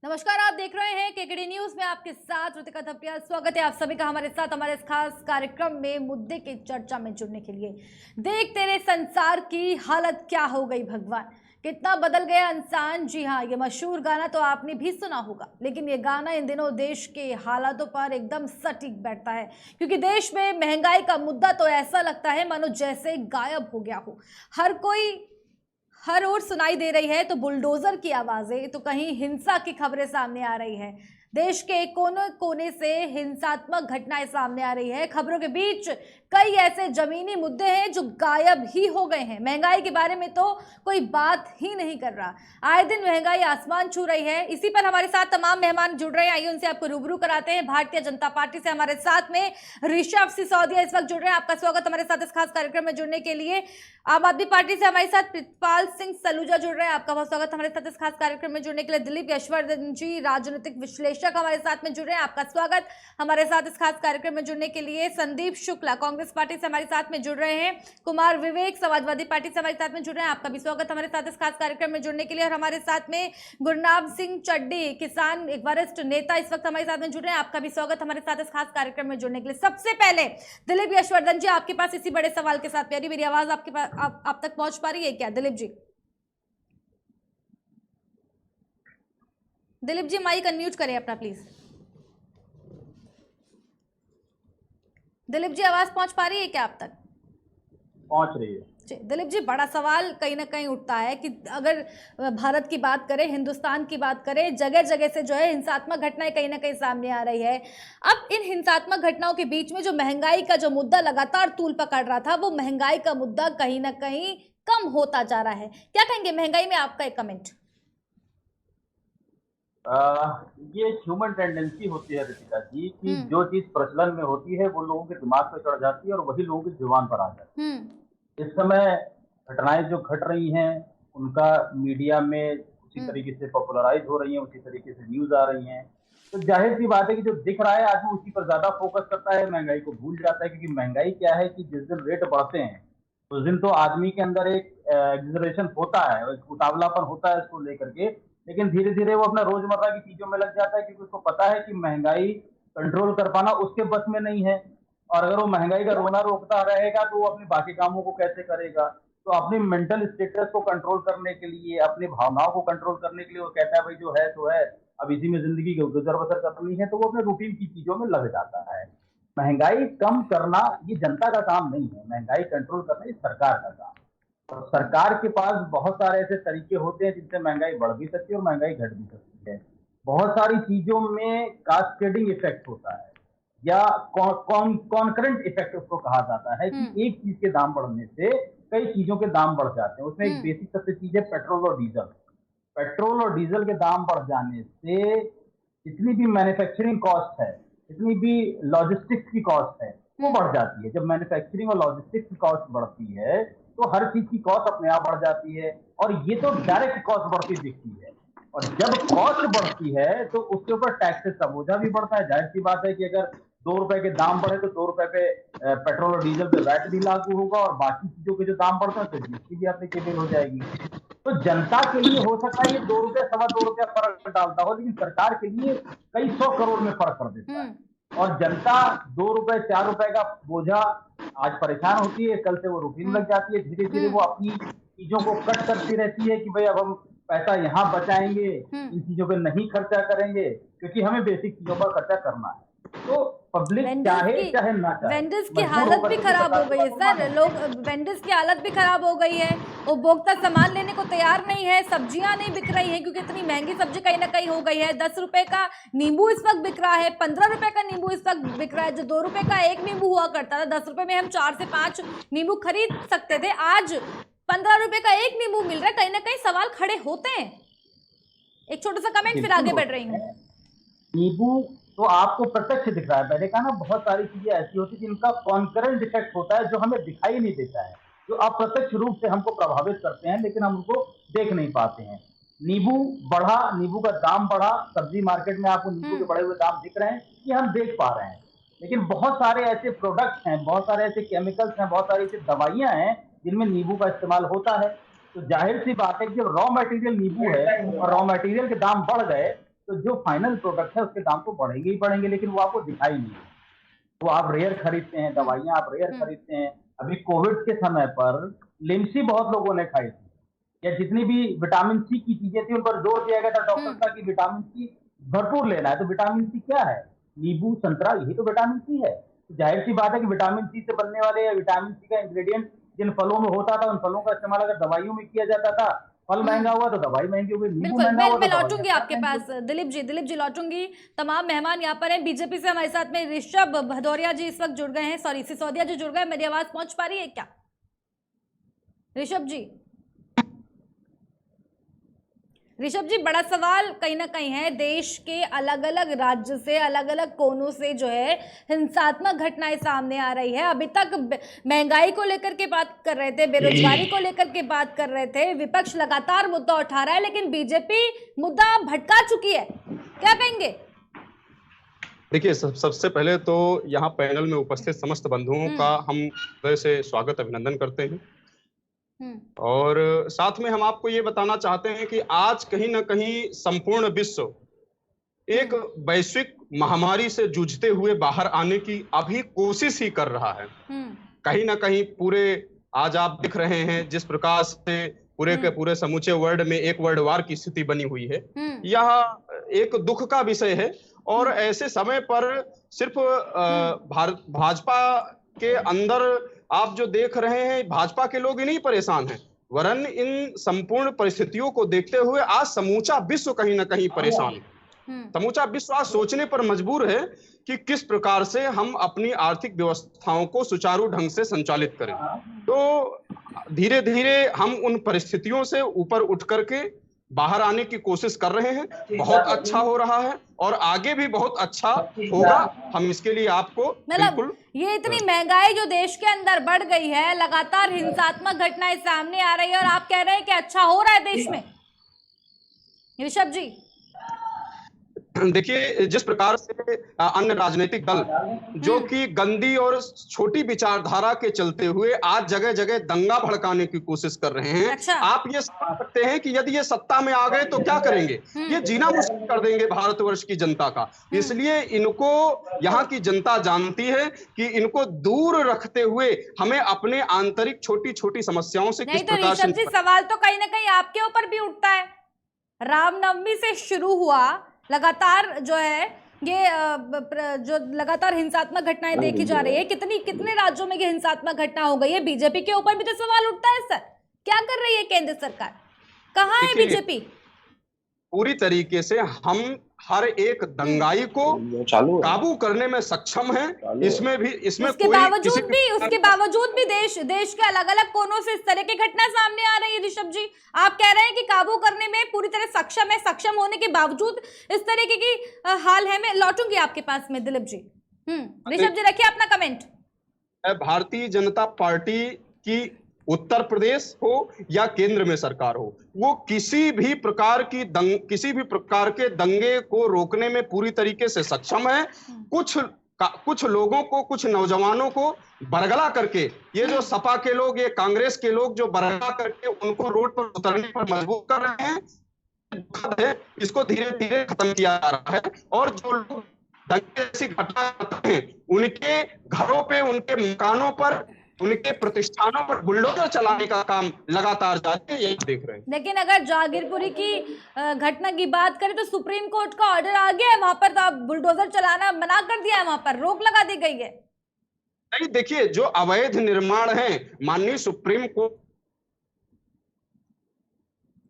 नमस्कार, आप देख रहे हैं केकेडी न्यूज में आपके साथ ऋतिका थपलिया। स्वागत है आप सभी का हमारे साथ हमारे इस खास कार्यक्रम में मुद्दे की चर्चा में जुड़ने के लिए। देख तेरे संसार की हालत क्या हो गई भगवान, कितना बदल गया इंसान। जी हाँ, ये मशहूर गाना तो आपने भी सुना होगा, लेकिन ये गाना इन दिनों देश के हालातों पर एकदम सटीक बैठता है, क्योंकि देश में महंगाई का मुद्दा तो ऐसा लगता है मानो जैसे गायब हो गया हो। हर ओर सुनाई दे रही है तो बुलडोजर की आवाजें, तो कहीं हिंसा की खबरें सामने आ रही है। देश के कोने कोने से हिंसात्मक घटनाएं सामने आ रही है। खबरों के बीच कई ऐसे जमीनी मुद्दे हैं जो गायब ही हो गए हैं। महंगाई के बारे में तो कोई बात ही नहीं कर रहा। आए दिन महंगाई आसमान छू रही है। इसी पर हमारे साथ तमाम मेहमान जुड़ रहे हैं। आइए उनसे आपको रूबरू कराते हैं। भारतीय जनता पार्टी से हमारे साथ में ऋषभ सिसोदिया इस वक्त जुड़ रहे हैं। आपका स्वागत हमारे साथ इस खास कार्यक्रम में जुड़ने के लिए। आम आदमी पार्टी से हमारे साथ प्रितपाल सिंह सलूजा जुड़ रहे हैं। आपका बहुत स्वागत हमारे साथ इस खास कार्यक्रम में जुड़ने के लिए। दिलीप यशवर्धन जी, राजनीतिक विश्लेषक, हमारे साथ में जुड़ रहे हैं। आपका स्वागत हमारे साथ इस खास कार्यक्रम में जुड़ने के लिए। संदीप शुक्ला, कांग्रेस पार्टी से हमारे साथ में जुड़ रहे हैं। कुमार विवेक, समाजवादी पार्टी से हमारे साथ में जुड़ रहे हैं। आपका भी स्वागत हमारे साथ इस खास कार्यक्रम में जुड़ने के लिए। और हमारे साथ में गुरनाम सिंह चड्डी, किसान एक वरिष्ठ नेता, इस वक्त हमारे साथ में जुड़ रहे हैं। आपका भी स्वागत हमारे साथ इस खास कार्यक्रम में जुड़ने के लिए। सबसे पहले दिलीप यशवर्धन जी, आपके पास इसी बड़े सवाल के साथ मेरी आवाज आपके पास आप तक पहुंच पा रही है क्या? दिलीप जी, माइक अनम्यूट करें अपना प्लीज। दिलीप जी, आवाज पहुंच पा रही है क्या आप तक? पहुंच रही है। दिलीप जी, बड़ा सवाल कहीं ना कहीं उठता है कि अगर भारत की बात करें, हिंदुस्तान की बात करें, जगह जगह से जो है हिंसात्मक घटनाएं कहीं ना कहीं सामने आ रही है। अब इन हिंसात्मक घटनाओं के बीच में जो महंगाई का जो मुद्दा लगातार तूल पकड़ रहा था, वो महंगाई का मुद्दा कहीं ना कहीं कम होता जा रहा है। क्या कहेंगे महंगाई में? आपका एक कमेंट। ये ह्यूमन टेंडेंसी होती है ऋतिका जी कि जो चीज प्रचलन में होती है वो लोगों के दिमाग पे चढ़ जाती है और वही लोगों की जुबान पर आ जाती है। इस समय घटनाएं जो घट रही हैं उनका मीडिया में उसी तरीके से पॉपुलराइज हो रही हैं, उसी तरीके से न्यूज आ रही हैं, तो जाहिर सी बात है कि जो दिख रहा है आदमी उसी पर ज्यादा फोकस करता है, महंगाई को भूल जाता है। क्योंकि महंगाई क्या है कि जिस दिन रेट बढ़ते हैं उस दिन तो आदमी के अंदर एक एग्जरेशन होता है, एक उतावलापन होता है इसको लेकर के, लेकिन धीरे धीरे वो अपना रोजमर्रा की चीजों में लग जाता है क्योंकि उसको पता है कि महंगाई कंट्रोल कर पाना उसके बस में नहीं है। और अगर वो महंगाई का रोना रोकता रहेगा तो वो अपने बाकी कामों को कैसे करेगा। तो अपनी मेंटल स्टेटस को कंट्रोल करने के लिए, अपनी भावनाओं को कंट्रोल करने के लिए वो कहता है भाई जो है तो है, अब इसी में जिंदगी गुजर बसर करनी है, तो वो अपने रूटीन की चीजों में लग जाता है। महंगाई कम करना ये जनता का काम नहीं है, महंगाई कंट्रोल करना ये सरकार का काम है। और सरकार के पास बहुत सारे ऐसे तरीके होते हैं जिनसे महंगाई बढ़ भी सकती है और महंगाई घट भी सकती है। बहुत सारी चीजों में कास्केडिंग इफेक्ट होता है या कॉन्करेंट इफेक्ट उसको कहा जाता है कि एक चीज के दाम बढ़ने से कई चीजों के दाम बढ़ जाते हैं। उसमें एक बेसिक सबसे चीज है पेट्रोल और डीजल। पेट्रोल और डीजल के दाम बढ़ जाने से जितनी भी मैन्युफैक्चरिंग कॉस्ट है, जितनी भी लॉजिस्टिक्स की कॉस्ट है, वो बढ़ जाती है। जब मैन्युफैक्चरिंग और लॉजिस्टिक्स की कॉस्ट बढ़ती है तो हर चीज की कॉस्ट अपने आप बढ़ जाती है, और ये तो डायरेक्ट कॉस्ट बढ़ती दिखती है। और जब कॉस्ट बढ़ती है तो उसके ऊपर टैक्सेस का बोझा भी बढ़ता है। जाहिर सी बात है कि अगर 2 रुपए के दाम बढ़े तो 2 रुपए पे पेट्रोल और डीजल पे वैट भी लागू होगा, और बाकी चीजों के जो दाम बढ़ते हैं तो जीएसटी भी एप्लीकेबल हो जाएगी। तो जनता के लिए हो सकता है ये 2 रुपए, 2.25 रुपया फर्क डालता हो, लेकिन सरकार के लिए कई 100 करोड़ में फर्क कर देता है। और जनता 2 रुपए 4 रुपए का बोझा आज परेशान होती है, कल से वो रूटीन लग जाती है, धीरे धीरे वो अपनी चीजों को कट करती रहती है कि भाई अब हम पैसा यहाँ बचाएंगे, इन चीजों पे नहीं खर्चा करेंगे, क्योंकि हमें बेसिक चीजों पर खर्चा करना है। तो पब्लिक चाहे चाहे ना चाहे, वेंडर्स की हालत भी खराब हो गई है सर। लोग वेंडर्स की हालत भी खराब हो गई है। उपभोक्ता सामान लेने को तैयार नहीं है, सब्जियां नहीं बिक रही हैं क्योंकि इतनी महंगी सब्जी कहीं ना कहीं हो गई है। 10 रुपए का नींबू इस वक्त बिक रहा है, 15 रुपए का नींबू इस वक्त बिक रहा है। जो 2 रुपए का एक नींबू हुआ करता था, 10 रुपए में हम 4 से 5 नींबू खरीद सकते थे, आज 15 रुपए का एक नींबू मिल रहा है। कहीं ना कहीं सवाल खड़े होते हैं। एक छोटा सा कमेंट, फिर आगे बढ़ रही हूँ। नींबू तो आपको प्रत्यक्ष दिख रहा है, मैंने कहा ना बहुत सारी चीजें ऐसी होती है जिनका कॉन्करेंट इफेक्ट होता है जो हमें दिखाई नहीं देता है, जो अप्रत्यक्ष रूप से हमको प्रभावित करते हैं लेकिन हम उनको देख नहीं पाते हैं। नींबू बढ़ा, नींबू का दाम बढ़ा, सब्जी मार्केट में आपको नींबू के बढ़े हुए दाम दिख रहे हैं, ये हम देख पा रहे हैं। लेकिन बहुत सारे ऐसे प्रोडक्ट्स हैं, बहुत सारे ऐसे केमिकल्स हैं, बहुत सारी ऐसी दवाइयां हैं जिनमें नींबू का इस्तेमाल होता है। तो जाहिर सी बात है कि जब रॉ मटेरियल नींबू है और रॉ मटेरियल के दाम बढ़ गए तो जो फाइनल प्रोडक्ट है उसके दाम तो बढ़ेंगे ही बढ़ेंगे, लेकिन वो आपको दिखाई नहीं है। वो आप रेयर खरीदते हैं, दवाइयाँ आप रेयर खरीदते हैं। अभी कोविड के समय पर लिमसी बहुत लोगों ने खाई थी, या जितनी भी विटामिन सी की चीजें थी उन पर जोर दिया गया था डॉक्टर का कि विटामिन सी भरपूर लेना है। तो विटामिन सी क्या है? नींबू, संतरा, यही तो विटामिन सी है। तो जाहिर सी बात है कि विटामिन सी से बनने वाले या विटामिन सी का इंग्रेडिएंट जिन फलों में होता था, उन फलों का इस्तेमाल अगर दवाइयों में किया जाता था, फल महंगा हुआ तो दवाई महंगी हो गई, नींबू बिल्कुल, महंगा हुआ मैं तो दवाई लौटूंगी आपके पास दिलीप जी लौटूंगी। तमाम मेहमान यहाँ पर हैं। बीजेपी से हमारे साथ में ऋषभ भदौरिया जी इस वक्त जुड़ गए हैं, सॉरी सिसोदिया जी जुड़ गए। मेरी आवाज पहुंच पा रही है क्या ऋषभ जी? ऋषभ जी, बड़ा सवाल कहीं ना कहीं है, देश के अलग अलग राज्य से, अलग अलग कोनों से जो है हिंसात्मक घटनाएं सामने आ रही है। अभी तक महंगाई को लेकर के बात कर रहे थे, बेरोजगारी को लेकर के बात कर रहे थे, विपक्ष लगातार मुद्दा उठा रहा है, लेकिन बीजेपी मुद्दा भटका चुकी है। क्या कहेंगे? देखिए, सबसे पहले तो यहाँ पैनल में उपस्थित समस्त बंधुओं का हम हृदय से स्वागत अभिनंदन करते हैं। और साथ में हम आपको ये बताना चाहते हैं कि आज कहीं ना कहीं संपूर्ण विश्व एक वैश्विक महामारी से जूझते हुए बाहर आने की अभी कोशिश ही कर रहा है। कहीं ना कहीं पूरे आज आप दिख रहे हैं जिस प्रकार से पूरे के पूरे समूचे वर्ल्ड में एक वर्ल्ड वार की स्थिति बनी हुई है। यह एक दुख का विषय है। और ऐसे समय पर सिर्फ भाजपा के अंदर आप जो देख रहे हैं, भाजपा के लोग ही नहीं परेशान हैं, वरन इन संपूर्ण परिस्थितियों को देखते हुए आज समूचा विश्व कहीं ना कहीं परेशान है। समूचा विश्व आज सोचने पर मजबूर है कि किस प्रकार से हम अपनी आर्थिक व्यवस्थाओं को सुचारू ढंग से संचालित करें। तो धीरे धीरे हम उन परिस्थितियों से ऊपर उठ करके बाहर आने की कोशिश कर रहे हैं। बहुत अच्छा हो रहा है और आगे भी बहुत अच्छा होगा। हम इसके लिए आपको बिल्कुल, ये इतनी महंगाई जो देश के अंदर बढ़ गई है, लगातार हिंसात्मक घटनाएं सामने आ रही है, और आप कह रहे हैं कि अच्छा हो रहा है देश में। ऋषभ जी देखिए, जिस प्रकार से अन्य राजनीतिक दल जो कि गंदी और छोटी विचारधारा के चलते हुए आज जगह जगह दंगा भड़काने की कोशिश कर रहे हैं। अच्छा। आप ये समझ सकते हैं कि यदि ये सत्ता में आ गए तो क्या करेंगे? ये जीना मुश्किल कर देंगे भारतवर्ष की जनता का। इसलिए इनको यहाँ की जनता जानती है कि इनको दूर रखते हुए हमें अपने आंतरिक छोटी छोटी समस्याओं से किस प्रकार से। ऋषभ जी, सवाल तो कहीं ना कहीं आपके ऊपर भी उठता है। रामनवमी से शुरू हुआ लगातार जो है ये जो लगातार हिंसात्मक घटनाएं देखी जा रही है, कितने राज्यों में ये हिंसात्मक घटना हो गई है। बीजेपी के ऊपर भी तो सवाल उठता है सर, क्या कर रही है केंद्र सरकार? कहाँ है बीजेपी? पूरी तरीके से हम हर एक दंगाई को काबू करने में सक्षम हैं। इसमें उसके बावजूद भी देश के अलग अलग कोनों से इस तरह की घटना सामने आ रही है। ऋषभ जी, आप कह रहे हैं कि काबू करने में पूरी तरह सक्षम है, सक्षम होने के बावजूद इस तरीके की हाल है। मैं लौटूंगी आपके पास में दिलीप जी। ऋषभ जी रखिए अपना कमेंट। भारतीय जनता पार्टी की उत्तर प्रदेश हो या केंद्र में सरकार हो, वो किसी भी प्रकार के दंगे को रोकने में पूरी तरीके से सक्षम है। कुछ लोगों को, कुछ नौजवानों को बरगला करके, ये जो सपा के लोग, ये कांग्रेस के लोग जो बरगला करके उनको रोड पर उतरने पर मजबूर कर रहे हैं, इसको धीरे धीरे खत्म किया जा रहा है। और जो लोग दंगे जैसी घटना करते हैं, उनके घरों पे, उनके मकानों पर, उनके प्रतिष्ठानों पर बुलडोजर चलाने का काम लगातार जारी है, यही देख रहे हैं। लेकिन अगर जागीरपुरी की घटना की बात करें तो सुप्रीम कोर्ट का ऑर्डर आ गया है, वहां पर तो आप बुलडोजर चलाना मना कर दिया है, वहां पर रोक लगा दी गई है। नहीं, देखिए, जो अवैध निर्माण है, माननीय सुप्रीम कोर्ट।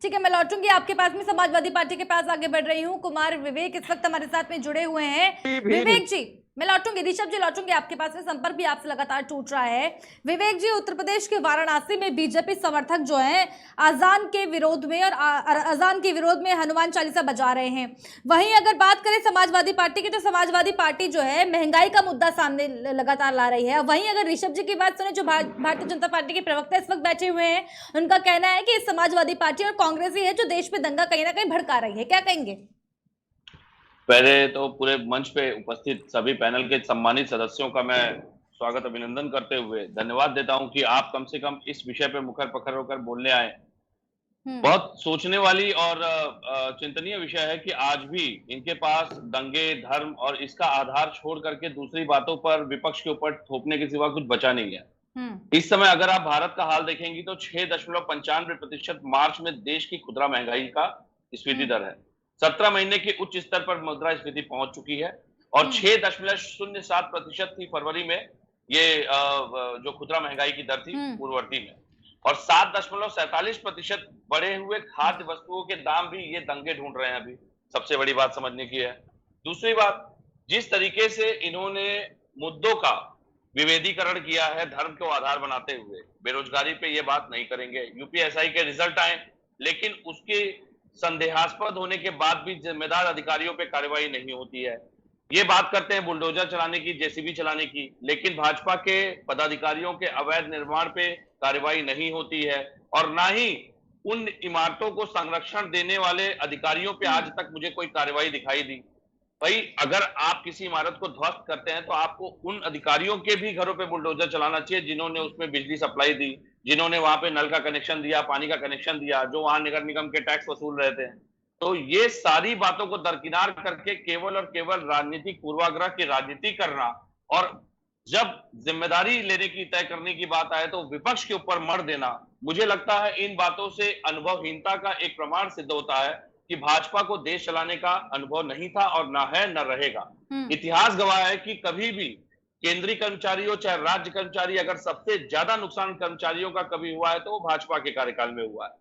ठीक है, मैं लौटूंगी आपके पास में। समाजवादी पार्टी के पास आगे बढ़ रही हूँ। कुमार विवेक इस वक्त हमारे साथ में जुड़े हुए हैं। विवेक जी, मैं लौटूंगी। ऋषभ जी लौटूंगी आपके पास में, संपर्क भी आपसे लगातार टूट रहा है। विवेक जी, उत्तर प्रदेश के वाराणसी में बीजेपी समर्थक जो हैं अजान के विरोध में और अजान के विरोध में हनुमान चालीसा बजा रहे हैं। वहीं अगर बात करें समाजवादी पार्टी की, तो समाजवादी पार्टी जो है महंगाई का मुद्दा सामने लगातार ला रही है। वहीं अगर ऋषभ जी की बात सुने, जो भारतीय जनता पार्टी के प्रवक्ता इस वक्त बैठे हुए हैं, उनका कहना है कि समाजवादी पार्टी और कांग्रेस ही है जो देश में दंगा कहीं ना कहीं भड़का रही है। क्या कहेंगे? पहले तो पूरे मंच पे उपस्थित सभी पैनल के सम्मानित सदस्यों का मैं स्वागत अभिनंदन करते हुए धन्यवाद देता हूं कि आप कम से कम इस विषय पे मुखर पखर होकर बोलने आए। बहुत सोचने वाली और चिंतनीय विषय है कि आज भी इनके पास दंगे, धर्म और इसका आधार छोड़ करके दूसरी बातों पर विपक्ष के ऊपर थोपने के सिवा कुछ बचा नहीं है। इस समय अगर आप भारत का हाल देखेंगी तो 6.95% मार्च में देश की खुदरा महंगाई का स्फीति दर है। 17 महीने के उच्च स्तर पर मुद्रास्फीति पहुंच चुकी है और 6.07% थी फरवरी में ये जो खुदरा महंगाई की दर थी पूर्ववर्ती में, और 7.47% बढ़े हुए खाद्य वस्तुओं के दाम भी ये दंगे ढूंढ रहे हैं। अभी सबसे बड़ी बात समझने की है। दूसरी बात, जिस तरीके से इन्होंने मुद्दों का विभेदीकरण किया है धर्म को आधार बनाते हुए, बेरोजगारी पे ये बात नहीं करेंगे। यूपीएसआई के रिजल्ट आए लेकिन उसके संदेहास्पद होने के बाद भी जिम्मेदार अधिकारियों पे कार्रवाई नहीं होती है। ये बात करते हैं बुलडोजर चलाने की, जेसीबी चलाने की, लेकिन भाजपा के पदाधिकारियों के अवैध निर्माण पे कार्रवाई नहीं होती है और ना ही उन इमारतों को संरक्षण देने वाले अधिकारियों पे आज तक मुझे कोई कार्रवाई दिखाई दी। भाई, अगर आप किसी इमारत को ध्वस्त करते हैं तो आपको उन अधिकारियों के भी घरों पे बुलडोजर चलाना चाहिए जिन्होंने उसमें बिजली सप्लाई दी, जिन्होंने वहां पे नल का कनेक्शन दिया, पानी का कनेक्शन दिया, जो वहां नगर निगम के टैक्स वसूल रहे थे। तो ये सारी बातों को दरकिनार करके केवल और केवल राजनीतिक पूर्वाग्रह की राजनीति करना और जब जिम्मेदारी लेने की तय करने की बात आए तो विपक्ष के ऊपर मर देना, मुझे लगता है इन बातों से अनुभवहीनता का एक प्रमाण सिद्ध होता है कि भाजपा को देश चलाने का अनुभव नहीं था और ना है न रहेगा। इतिहास गवाह है कि कभी भी केंद्रीय कर्मचारी हो चाहे राज्य कर्मचारी, अगर सबसे ज्यादा नुकसान कर्मचारियों का कभी हुआ है तो वो भाजपा के कार्यकाल में हुआ है।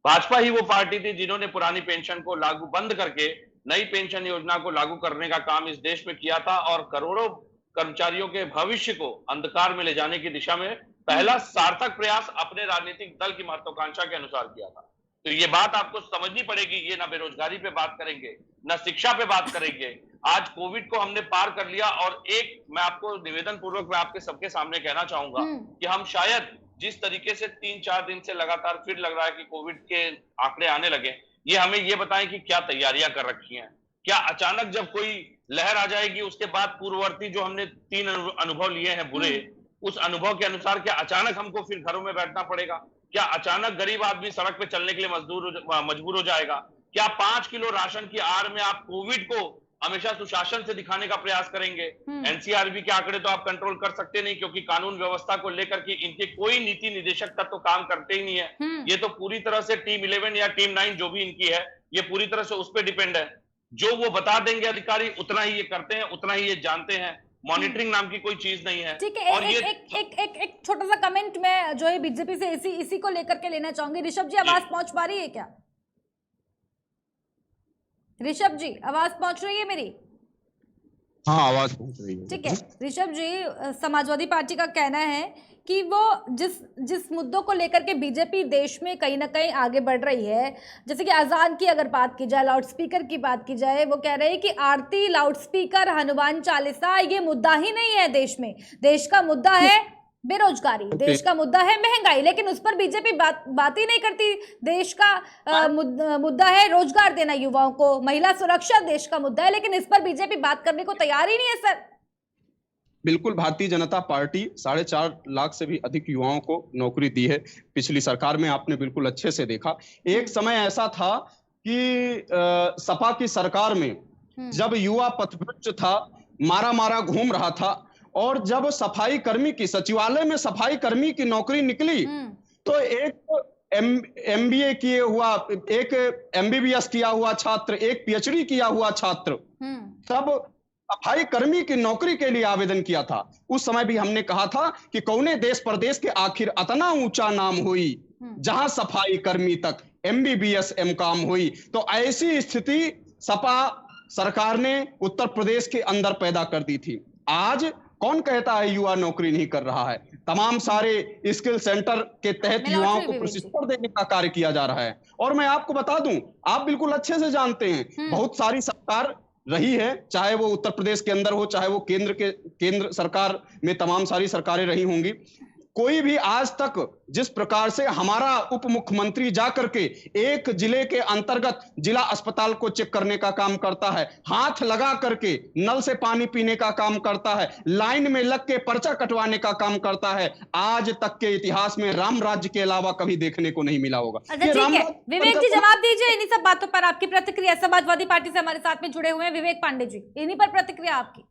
भाजपा ही वो पार्टी थी जिन्होंने पुरानी पेंशन को लागू बंद करके नई पेंशन योजना को लागू करने का काम इस देश में किया था और करोड़ों कर्मचारियों के भविष्य को अंधकार में ले जाने की दिशा में पहला सार्थक प्रयास अपने राजनीतिक दल की महत्वाकांक्षा के अनुसार किया था। तो ये बात आपको समझनी पड़ेगी। ये ना बेरोजगारी पे बात करेंगे, ना शिक्षा पे बात करेंगे। आज कोविड को हमने पार कर लिया और एक मैं आपको निवेदन पूर्वक मैं आपके सबके सामने कहना चाहूंगा कि हम शायद जिस तरीके से 3-4 दिन से लगातार फिर लग रहा है कि कोविड के आंकड़े आने लगे, ये हमें ये बताएं कि क्या तैयारियां कर रखी हैं। क्या अचानक जब कोई लहर आ जाएगी उसके बाद पूर्ववर्ती जो हमने 3 अनुभव लिए हैं बुरे, उस अनुभव के अनुसार क्या अचानक हमको फिर घरों में बैठना पड़ेगा? क्या अचानक गरीब आदमी सड़क पे चलने के लिए मजबूर हो जाएगा? क्या 5 किलो राशन की आड़ में आप कोविड को हमेशा सुशासन से दिखाने का प्रयास करेंगे? एनसीआरबी के आंकड़े तो आप कंट्रोल कर सकते नहीं क्योंकि कानून व्यवस्था को लेकर के इनके कोई नीति निदेशक तक तो काम करते ही नहीं है। ये तो पूरी तरह से टीम 11 या टीम 9 जो भी इनकी है, ये पूरी तरह से उस पर डिपेंड है। जो वो बता देंगे अधिकारी उतना ही ये करते हैं, उतना ही ये जानते हैं। मॉनिटरिंग नाम की कोई चीज नहीं है। ठीक है, एक छोटा सा कमेंट मैं जो है बीजेपी से इसी को लेकर के लेना चाहूंगी। ऋषभ जी, आवाज पहुंच पा रही है क्या? ऋषभ जी, आवाज पहुंच रही है मेरी? हाँ, आवाज पहुंच रही है। ठीक है ऋषभ जी, समाजवादी पार्टी का कहना है कि वो जिस मुद्दों को लेकर के बीजेपी देश में कहीं ना कहीं आगे बढ़ रही है, जैसे कि अजान की अगर बात की जाए, लाउड स्पीकर की बात की जाए, वो कह रहे हैं कि आरती, लाउड स्पीकर, हनुमान चालीसा ये मुद्दा ही नहीं है देश में। देश का मुद्दा है बेरोजगारी, देश का मुद्दा है महंगाई, लेकिन उस पर बीजेपी बात ही नहीं करती। देश का मुद्दा है रोजगार देना युवाओं को, महिला सुरक्षा देश का मुद्दा है, लेकिन इस पर बीजेपी बात करने को तैयार ही नहीं है। सर बिल्कुल, भारतीय जनता पार्टी 4.5 लाख से भी अधिक युवाओं को नौकरी दी है पिछली सरकार में। आपने बिल्कुल अच्छे से देखा। एक समय ऐसा था कि सपा की सरकार में जब युवा पथभ्रष्ट था, मारा घूम रहा था, और जब सफाई कर्मी की, सचिवालय में सफाई कर्मी की नौकरी निकली तो एक एमबीए किए हुआ, एक एमबीबीएस किया हुआ छात्र, एक पीएचडी किया हुआ छात्र सब सफाई कर्मी की नौकरी के लिए आवेदन किया था। उस समय भी हमने कहा था कि कौने देश प्रदेश के आखिर अतना ऊंचा नाम हुई जहां सफाई कर्मी तक एमबीबीएस एमकॉम हुई। तो ऐसी स्थिति सपा सरकार ने उत्तर प्रदेश के अंदर पैदा कर दी थी। आज कौन कहता है युवा नौकरी नहीं कर रहा है? तमाम सारे स्किल सेंटर के तहत युवाओं को प्रशिक्षण देने का कार्य किया जा रहा है। और मैं आपको बता दूं, आप बिल्कुल अच्छे से जानते हैं, बहुत सारी सरकार रही है, चाहे वो उत्तर प्रदेश के अंदर हो, चाहे वो केंद्र सरकार में तमाम सारी सरकारें रही होंगी। कोई भी आज तक जिस प्रकार से हमारा उप मुख्यमंत्री जाकर के एक जिले के अंतर्गत जिला अस्पताल को चेक करने का काम करता है, हाथ लगा करके नल से पानी पीने का काम करता है, लाइन में लग के पर्चा कटवाने का काम करता है, आज तक के इतिहास में राम राज्य के अलावा कभी देखने को नहीं मिला होगा। अच्छा ठीक है, विवेक जी जवाब दीजिए इन्हीं सब बातों पर, आपकी प्रतिक्रिया। समाजवादी पार्टी से हमारे साथ में जुड़े हुए हैं विवेक पांडे जी, इन्हीं पर प्रतिक्रिया आपकी।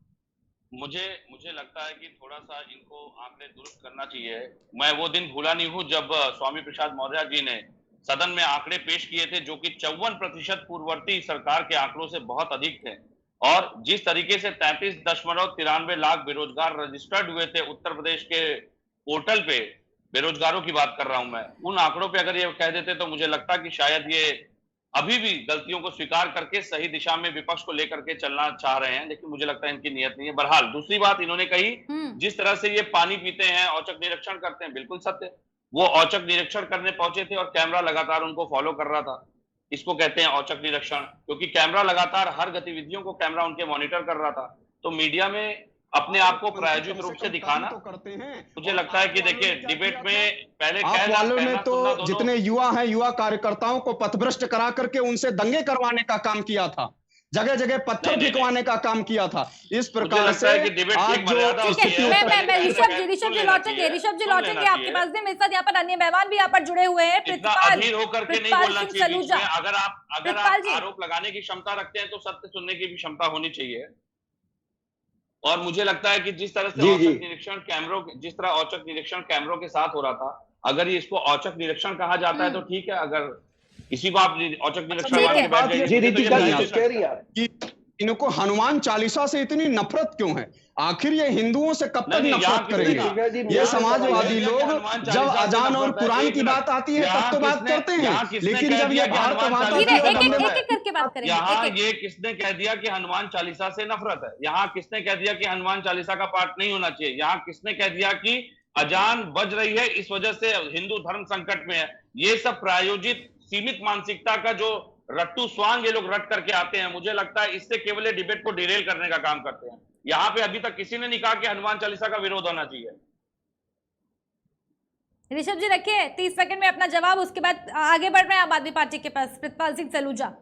मुझे लगता है कि थोड़ा सा इनको आंकड़े दुरुस्त करना चाहिए। मैं वो दिन भूला नहीं हूं जब स्वामी प्रसाद मौर्य जी ने सदन में आंकड़े पेश किए थे जो कि 54% पूर्ववर्ती सरकार के आंकड़ों से बहुत अधिक थे, और जिस तरीके से 33.93 लाख बेरोजगार रजिस्टर्ड हुए थे उत्तर प्रदेश के पोर्टल पे, बेरोजगारों की बात कर रहा हूं मैं, उन आंकड़ों पे अगर ये कह देते तो मुझे लगता कि शायद ये अभी भी गलतियों को स्वीकार करके सही दिशा में विपक्ष को लेकर के चलना चाह रहे हैं, लेकिन मुझे लगता है इनकी नियत नहीं है। बहरहाल दूसरी बात इन्होंने कही, जिस तरह से ये पानी पीते हैं, औचक निरीक्षण करते हैं, बिल्कुल सत्य। वो औचक निरीक्षण करने पहुंचे थे और कैमरा लगातार उनको फॉलो कर रहा था। इसको कहते हैं औचक निरीक्षण, क्योंकि कैमरा लगातार हर गतिविधियों को कैमरा उनके मॉनिटर कर रहा था। तो मीडिया में अपने आप को प्रायोजित रूप से दिखाना तो करते हैं। मुझे लगता है कि देखिए डिबेट में पहले आप वालों ने तो जितने युवा हैं, युवा कार्यकर्ताओं को पथभ्रष्ट करा करके उनसे दंगे करवाने का काम किया था, जगह जगह पत्थर फेंकवाने का काम किया था। इस प्रकार से आज जो ऋषभ जी लौटेंगे आपके पास भी। मेरे साथ यहाँ पर अन्य मेहमान भी यहाँ पर जुड़े हुए हैं। अधीर होकर के नहीं बोलना चाहिए। अगर आप आरोप लगाने की क्षमता रखते हैं तो सत्य सुनने की भी क्षमता होनी चाहिए। और मुझे लगता है कि जिस तरह से औचक निरीक्षण कैमरों के साथ हो रहा था, अगर ये इसको औचक निरीक्षण कहा जाता है तो ठीक है। अगर किसी को आप औचक निरीक्षण मान के बैठ जाइए, इनको हनुमान चालीसा से इतनी नफरत क्यों है? आखिर ये हिंदुओं से कब तक नफरत करेंगे? ये समाजवादी लोग जब अजान और कुरान की बात आती है तब तो बात करते हैं, लेकिन जब ये भारतवाद यहाँ ये किसने कह दिया कि हनुमान चालीसा से नफरत है? यहाँ किसने कह दिया कि हनुमान चालीसा का पाठ नहीं होना चाहिए? यहाँ किसने कह दिया कि अजान बज रही है इस वजह से हिंदू धर्म संकट में है? ये सब प्रायोजित सीमित मानसिकता का जो रट्टू स्वांग ये लोग रट करके आते हैं। मुझे लगता है इससे केवल डिबेट को डिरेल करने का काम करते हैं। यहाँ पे अभी तक किसी ने नहीं कहा कि हनुमान चालीसा का विरोध होना चाहिए। ऋषभ जी रखिए 30 सेकंड में अपना जवाब, उसके बाद आगे बढ़ रहे हैं आम आदमी पार्टी के पास। प्रितपाल सिंह सलूजा,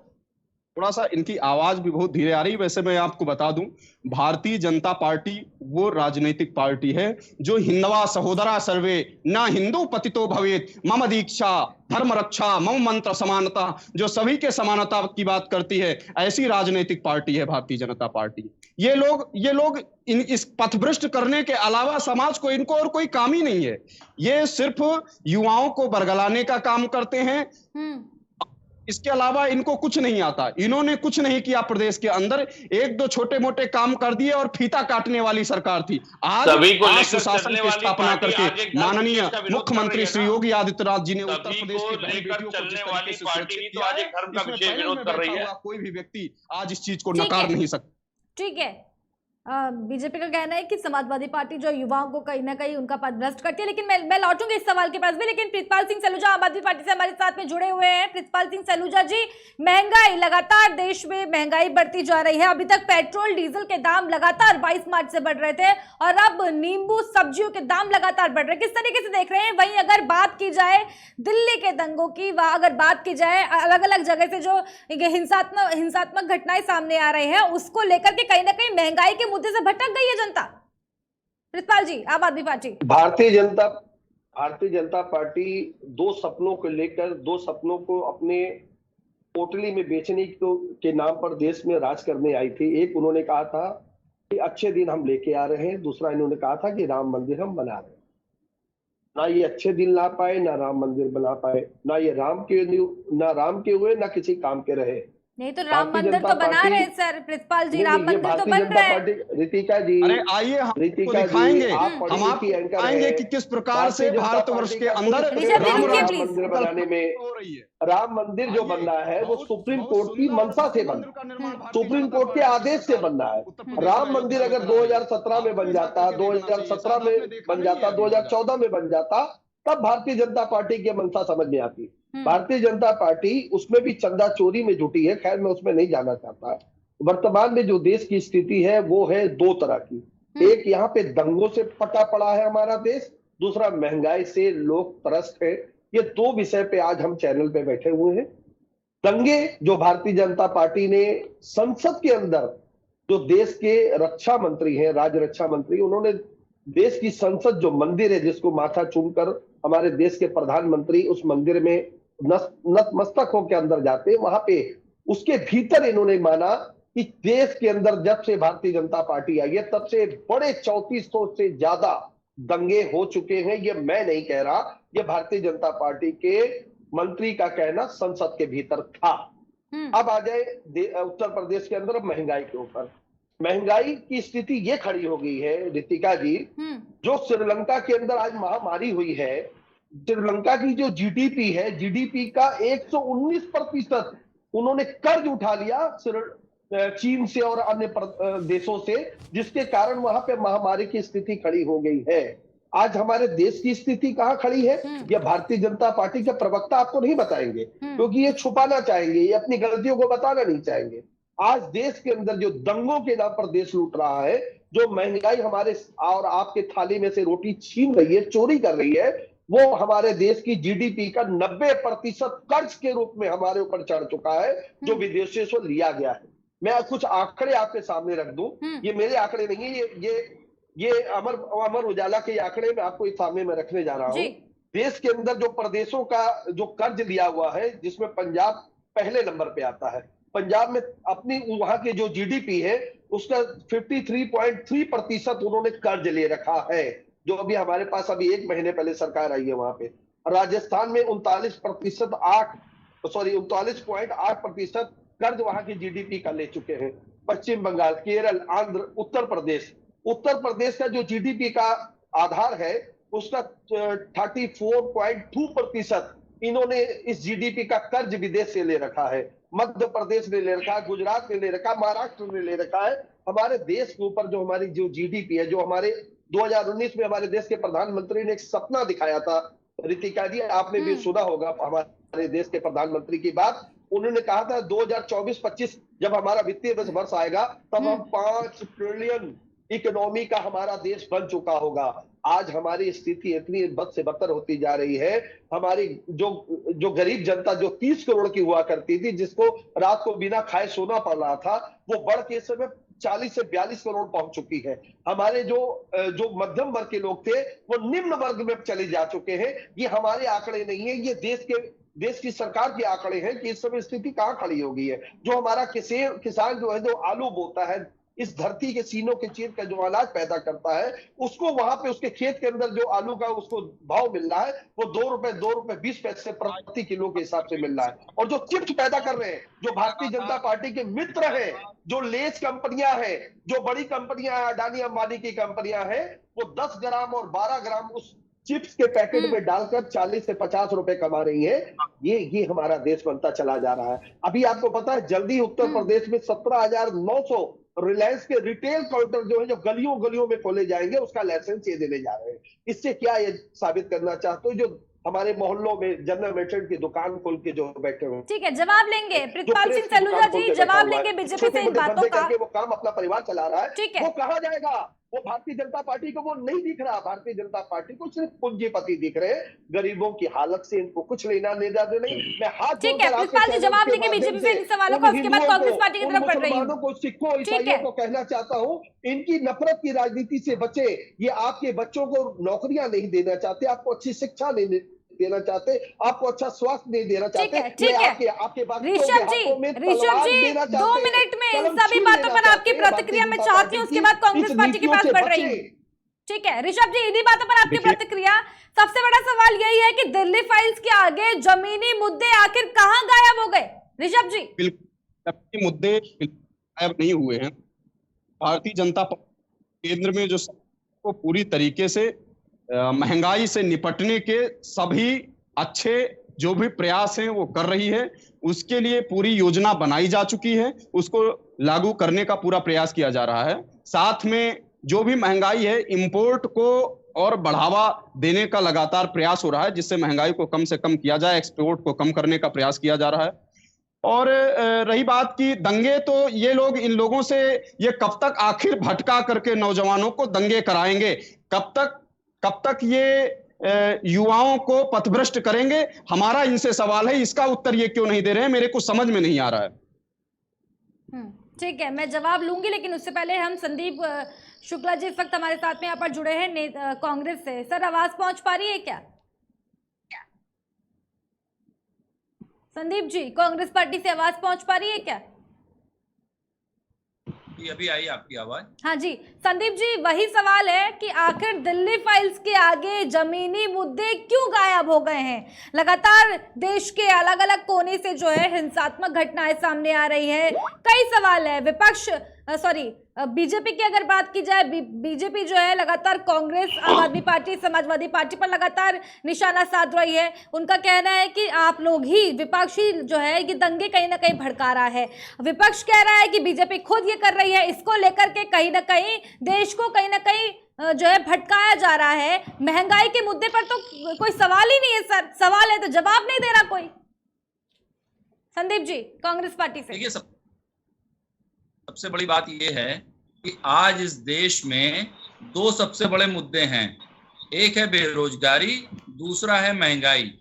थोड़ा सा इनकी आवाज भी बहुत धीरे आ रही है। वैसे मैं आपको बता दूं, भारतीय जनता पार्टी वो राजनीतिक पार्टी है जो हिंदवा सहोदरा सर्वे ना हिंदू पतितो भवेत मम दीक्षा धर्म रक्षा मम मंत्र समानता, जो सभी के समानता की बात करती है, ऐसी राजनीतिक पार्टी है भारतीय जनता पार्टी। ये लोग इस पथभ्रष्ट करने के अलावा समाज को इनको और कोई काम ही नहीं है। ये सिर्फ युवाओं को बरगलाने का काम करते हैं, इसके अलावा इनको कुछ नहीं आता। इन्होंने कुछ नहीं किया प्रदेश के अंदर, एक दो छोटे मोटे काम कर दिए और फीता काटने वाली सरकार थी। आज सुशासन की स्थापना करके माननीय मुख्यमंत्री श्री योगी आदित्यनाथ जी ने उत्तर प्रदेश की बेटियों को जिस तरीके से सुरक्षित किया है, इसमें विरोध कर रही है, कोई भी व्यक्ति आज इस चीज को नकार नहीं सकता। ठीक है, बीजेपी का कहना है कि समाजवादी पार्टी जो युवाओं को कहीं ना कहीं उनका पथभ्रष्ट करती है। लेकिन मैं लौटूंगी इस सवाल के पास भी, लेकिन प्रितपाल सिंह सलूजा आम आदमी पार्टी से हमारे साथ में जुड़े हुए हैं। प्रितपाल सिंह सलूजा जी, महंगाई लगातार, देश में महंगाई बढ़ती जा रही है। अभी तक पेट्रोल डीजल के दाम लगातार 22 मार्च से बढ़ रहे थे और अब नींबू सब्जियों के दाम लगातार बढ़ रहे हैं। किस तरीके से देख रहे हैं? वहीं अगर बात की जाए दिल्ली के दंगों की, वहां अगर बात की जाए अलग अलग जगह से जो हिंसात्मक घटनाएं सामने आ रही है, उसको लेकर के कहीं ना कहीं महंगाई के मुद्दे से भटक गई है जनता। प्रितपाल जी, आम आदमी पार्टी, भारतीय जनता पार्टी दो सपनों को अपने पोटली में बेचने के नाम पर देश में राज करने आई थी। एक उन्होंने कहा था कि अच्छे दिन हम लेके आ रहे हैं, दूसरा इन्होंने कहा था कि राम मंदिर हम बना रहे हैं। ना ये अच्छे दिन ला पाए, ना राम मंदिर बना पाए, ना ये राम के हुए, ना किसी काम के रहे। नहीं तो राम मंदिर तो बना रहे हैं सर प्रितपाल जी, राम मंदिर तो बन रहा है। रितिका जी, अरे आइए हम आपको दिखाएंगे, हम आपको दिखाएंगे कि किस प्रकार से भारतवर्ष के अंदर राम मंदिर बनाने में राम मंदिर जो बन रहा है वो सुप्रीम कोर्ट की मंशा से बन रहा है, सुप्रीम कोर्ट के आदेश से बन रहा है। राम मंदिर अगर 2017 में बन जाता, 2017 में बन जाता, 2014 में बन जाता, तब भारतीय जनता पार्टी की मंशा समझ में आती। भारतीय जनता पार्टी उसमें भी चंदा चोरी में जुटी है। खैर मैं उसमें नहीं जाना चाहता। वर्तमान में जो देश की स्थिति है वो है दो तरह की। एक यहाँ पे दंगों से फटा पड़ा है हमारा देश, दूसरा महंगाई से लोग त्रस्त है। ये दो विषय पे आज हम चैनल पे बैठे हुए हैं। दंगे जो भारतीय जनता पार्टी ने संसद के अंदर, जो देश के रक्षा मंत्री हैं, राज्य रक्षा मंत्री, उन्होंने देश की संसद जो मंदिर है, जिसको माथा चूमकर हमारे देश के प्रधानमंत्री उस मंदिर में नतमस्तक होकर अंदर जाते हैं, वहां पे उसके भीतर इन्होंने माना कि देश के अंदर जब से भारतीय जनता पार्टी आई है तब से बड़े 3400 से ज्यादा दंगे हो चुके हैं। ये मैं नहीं कह रहा, ये भारतीय जनता पार्टी के मंत्री का कहना संसद के भीतर था। अब आ जाए उत्तर प्रदेश के अंदर महंगाई के ऊपर। महंगाई की स्थिति ये खड़ी हो गई है रितिका जी, जो श्रीलंका के अंदर आज महामारी हुई है, श्रीलंका की जो जीडीपी है, जीडीपी का 119% उन्होंने कर्ज उठा लिया चीन से और अन्य देशों से, जिसके कारण वहां पे महामारी की स्थिति खड़ी हो गई है। आज हमारे देश की स्थिति कहां खड़ी है, यह भारतीय जनता पार्टी के प्रवक्ता आपको नहीं बताएंगे, क्योंकि ये छुपाना चाहेंगे, ये अपनी गलतियों को बताना नहीं चाहेंगे। आज देश के अंदर जो दंगों के नाम पर देश लूट रहा है, जो महंगाई हमारे और आपके थाली में से रोटी छीन रही है, चोरी कर रही है, वो हमारे देश की जीडीपी का 90% कर्ज के रूप में हमारे ऊपर चढ़ चुका है, जो विदेशों से लिया गया है। मैं कुछ आंकड़े आपके सामने रख दूं, ये मेरे आंकड़े नहीं है, ये अमर उजाला के आंकड़े मैं आपको इस सामने में रखने जा रहा हूं। देश के अंदर जो प्रदेशों का जो कर्ज लिया हुआ है, जिसमें पंजाब पहले नंबर पे आता है। पंजाब में अपनी वहां के जो जीडीपी है उसका 53.3% उन्होंने कर्ज ले रखा है, जो अभी हमारे पास अभी एक महीने पहले सरकार आई है वहां पे। राजस्थान में 39.8% कर्ज वहां की जीडीपी का ले चुके हैं। पश्चिम बंगाल, केरल, आंध्र, उत्तर प्रदेश का जो जीडीपी का आधार है उसका 34.2% इन्होंने इस जीडीपी का कर्ज विदेश से ले रखा है। मध्य प्रदेश ने ले रखा है, गुजरात ने ले रखा है, महाराष्ट्र ने ले रखा है। हमारे देश के ऊपर जो हमारी जो जीडीपी है, जो हमारे 2019 में हमारे देश के प्रधानमंत्री ने एक सपना दिखाया था, रितिका जी आपने भी सुना होगा हमारे देश के प्रधानमंत्री की बात। उन्होंने कहा था 2024-25 जब हमारा वित्तीय वर्ष आएगा तब हम 5 ट्रिलियन इकोनॉमी का हमारा देश बन चुका होगा। आज हमारी स्थिति इतनी बद से बदतर होती जा रही है। हमारी जो गरीब जनता जो 30 करोड़ की हुआ करती थी, जिसको रात को बिना खाए सोना पड़ रहा था, वो बढ़ के इस समय 40 से 42 करोड़ पहुंच चुकी है। हमारे जो मध्यम वर्ग के लोग थे वो निम्न वर्ग में चले जा चुके हैं। ये हमारे आंकड़े नहीं है, ये देश की सरकार के आंकड़े हैं कि इस समय स्थिति कहां खड़ी हो गई है। जो हमारा किसान जो है, जो आलू बोता है, इस धरती के सीनों के चीर का जो अनाज पैदा करता है, उसको वहां पे उसके खेत के अंदर जो आलू का उसको भाव मिल रहा है वो 2 रुपए 20 पैसे प्रति किलो के हिसाब से मिल रहा है। और जो चिप्स पैदा कर रहे हैं, जो भारतीय जनता पार्टी के मित्र हैं, जो लेस कंपनियां हैं, जो बड़ी कंपनियां हैं, अडानी अंबानी की कंपनियां हैं, वो 10 ग्राम और 12 ग्राम उस चिप्स के पैकेट में डालकर 40 से 50 रुपए कमा रही है। ये हमारा देश बनता चला जा रहा है। अभी आपको पता है जल्दी उत्तर प्रदेश में 17,900 रिलायंस के रिटेल काउंटर जो है, जो गलियों में खोले जाएंगे, उसका लाइसेंस ये देने जा रहे हैं। इससे क्या ये साबित करना चाहते हो, जो हमारे मोहल्लों में जनरल मर्चेंट की दुकान खोल के जो बैठे हुए। ठीक है, जवाब लेंगे प्रितपाल सिंह सलूजा जी, जवाब लेंगे बीजेपी से इन बातों का। वो काम अपना परिवार चला रहा है, ठीक है, वो कहाँ जाएगा? वो भारतीय जनता पार्टी को वो नहीं दिख रहा। भारतीय जनता पार्टी को सिर्फ पूंजीपति दिख रहे हैं। गरीबों की हालत से इनको कुछ लेना देना नहीं। मैं हाथ ठीक है, प्रितपाल जी जवाब लेंगे बीजेपी से इन सवालों का, उसके बाद कांग्रेस पार्टी की तरफ बढ़ रही हूं। को सिखों ईसाइयों को कहना चाहता हूं, इनकी नफरत की राजनीति से बचे। ये आपके बच्चों को नौकरियां नहीं देना चाहते, आपको अच्छी शिक्षा नहीं देना चाहते, आपको अच्छा स्वास्थ्य नहीं देना चाहते। ठीक है, ऋषभ जी 2 मिनट में इन सभी बातों पर आपकी प्रतिक्रिया मैं चाहती हूँ, उसके बाद कांग्रेस पार्टी के पास बढ़ रही हूँ। ठीक है ऋषभ जी, इन्हीं बातों पर आपकी प्रतिक्रिया। सबसे बड़ा सवाल यही है कि दिल्ली फाइल्स के आगे जमीनी मुद्दे आखिर कहाँ गायब हो गए? ऋषभ जी, बिल्कुल मुद्दे गायब नहीं हुए हैं। भारतीय जनता पार्टी केंद्र में जो को पूरी तरीके से महंगाई से निपटने के सभी अच्छे जो भी प्रयास हैं वो कर रही है। उसके लिए पूरी योजना बनाई जा चुकी है, उसको लागू करने का पूरा प्रयास किया जा रहा है। साथ में जो भी महंगाई है, इंपोर्ट को और बढ़ावा देने का लगातार प्रयास हो रहा है, जिससे महंगाई को कम से कम किया जाए, एक्सपोर्ट को कम करने का प्रयास किया जा रहा है। और रही बात की दंगे, तो ये लोग इन लोगों से ये कब तक आखिर भटका करके नौजवानों को दंगे कराएंगे, कब तक कब तक ये युवाओं को पथभ्रष्ट करेंगे? हमारा इनसे सवाल है, इसका उत्तर ये क्यों नहीं दे रहे हैं, मेरे को समझ में नहीं आ रहा है। ठीक है, मैं जवाब लूंगी, लेकिन उससे पहले हम संदीप शुक्ला जी इस वक्त हमारे साथ में यहाँ पर जुड़े हैं कांग्रेस से। सर, आवाज पहुंच पा रही है क्या? संदीप जी, कांग्रेस पार्टी से आवाज पहुंच पा रही है क्या? अभी आई आपकी आवाज। हाँ जी संदीप जी, वही सवाल है कि आखिर दिल्ली फाइल्स के आगे जमीनी मुद्दे क्यों गायब हो गए हैं? लगातार देश के अलग अलग कोने से जो है हिंसात्मक घटनाएं सामने आ रही है, कई सवाल है। विपक्ष बीजेपी की अगर बात की जाए, बीजेपी जो है लगातार कांग्रेस, आम आदमी पार्टी, समाजवादी पार्टी पर लगातार निशाना साध रही है। उनका कहना है कि आप लोग ही, विपक्षी जो है ये दंगे कहीं ना कहीं भड़का रहा है। विपक्ष कह रहा है कि बीजेपी खुद ये कर रही है, इसको लेकर के कहीं ना कहीं देश को कहीं ना कहीं जो है भटकाया जा रहा है। महंगाई के मुद्दे पर तो कोई सवाल ही नहीं है सर, सवाल है तो जवाब नहीं दे रहा कोई। संदीप जी, कांग्रेस पार्टी से। देखिए, सबसे बड़ी बात यह है कि आज इस देश में दो सबसे बड़े मुद्दे हैं, एक है बेरोजगारी, दूसरा है महंगाई।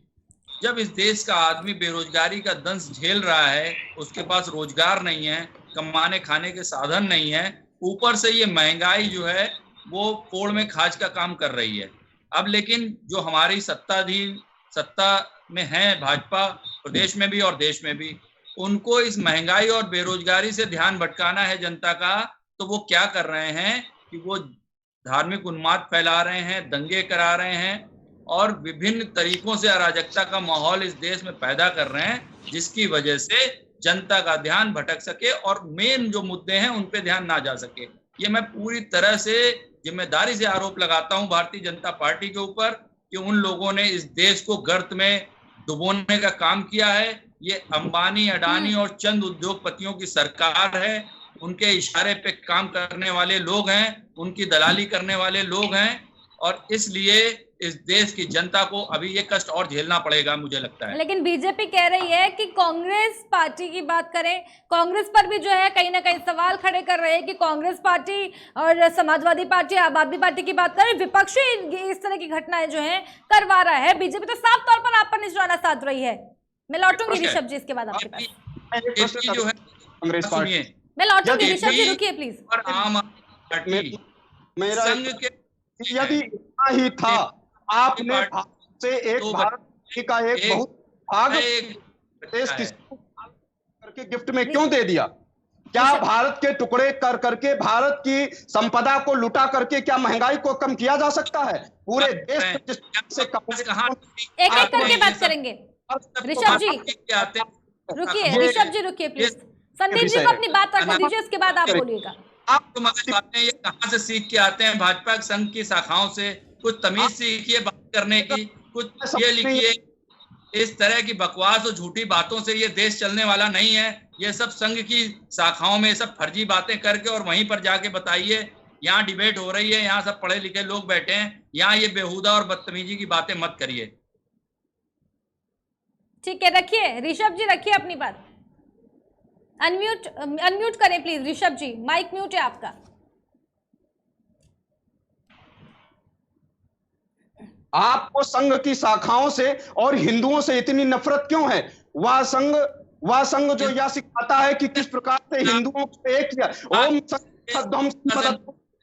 जब इस देश का आदमी बेरोजगारी का दंश झेल रहा है, उसके पास रोजगार नहीं है, कमाने खाने के साधन नहीं है, ऊपर से ये महंगाई जो है वो पोड़ में खाज का काम कर रही है। अब लेकिन जो हमारी सत्ता में है भाजपा, प्रदेश में भी और देश में भी, उनको इस महंगाई और बेरोजगारी से ध्यान भटकाना है जनता का। तो वो क्या कर रहे हैं कि वो धार्मिक उन्माद फैला रहे हैं, दंगे करा रहे हैं और विभिन्न तरीकों से अराजकता का माहौल इस देश में पैदा कर रहे हैं, जिसकी वजह से जनता का ध्यान भटक सके और मेन जो मुद्दे हैं उन पे ध्यान ना जा सके। ये मैं पूरी तरह से जिम्मेदारी से आरोप लगाता हूं भारतीय जनता पार्टी के ऊपर कि उन लोगों ने इस देश को गर्त में डुबोने का काम किया है। ये अंबानी, अडानी और चंद उद्योगपतियों की सरकार है, उनके इशारे पे काम करने वाले लोग हैं, उनकी दलाली करने वाले लोग हैं और इसलिए इस देश की जनता को अभी ये कष्ट और झेलना पड़ेगा, मुझे लगता है। लेकिन बीजेपी कह रही है कि कांग्रेस पार्टी की बात करें, कांग्रेस पर भी जो है कहीं ना कहीं सवाल खड़े कर रहे हैं कि कांग्रेस पार्टी और समाजवादी पार्टी, आम आदमी पार्टी की बात करें, विपक्षी इस तरह की घटनाएं जो है करवा रहा है। बीजेपी तो साफ तौर पर आप पर निशाना साध रही है। मैं लौटूंगी ऋषभ जी इसके बाद आपके पास। जो है कांग्रेस पार्टी, मैं लौटूंगी ऋषभ जी, रुकिए प्लीज। और आम आदमी पार्टी मेरा संघ के यदि इतना ही था, आपने भारत से एक भारत का एक बहुत भाग देश करके गिफ्ट में क्यों दे दिया? क्या भारत के टुकड़े कर करके, भारत की संपदा को लुटा करके क्या महंगाई को कम किया जा सकता है? पूरे देश से एक एक करके बात करेंगे। ऋषभ जी रुकिए, ऋषभ जी रुकिए प्लीज। संदीप जी को अपनी बात रखने दीजिए, उसके बाद आप बोलिएगा। आप तुम्हारी बातें ये कहाँ से सीख के आते हैं? भाजपा संघ की शाखाओं से कुछ तमीज सीखिए बात करने की, कुछ ये लिखिए। इस तरह की बकवास और झूठी बातों से ये देश चलने वाला नहीं है। ये सब संघ की शाखाओं में सब फर्जी बातें करके और वहीं पर जाके बताइए। यहाँ डिबेट हो रही है, यहाँ सब पढ़े लिखे लोग बैठे हैं, यहाँ ये बेहुदा और बदतमीजी की बातें मत करिए। ठीक है, रखिए ऋषभ जी, रखिए अपनी बात। अनम्यूट करें please Rishabh ji, mic mute है आपका। आपको संघ की शाखाओं से और हिंदुओं से इतनी नफरत क्यों है? वह संघ जो यह सिखाता है कि किस प्रकार से हिंदुओं को एक किया,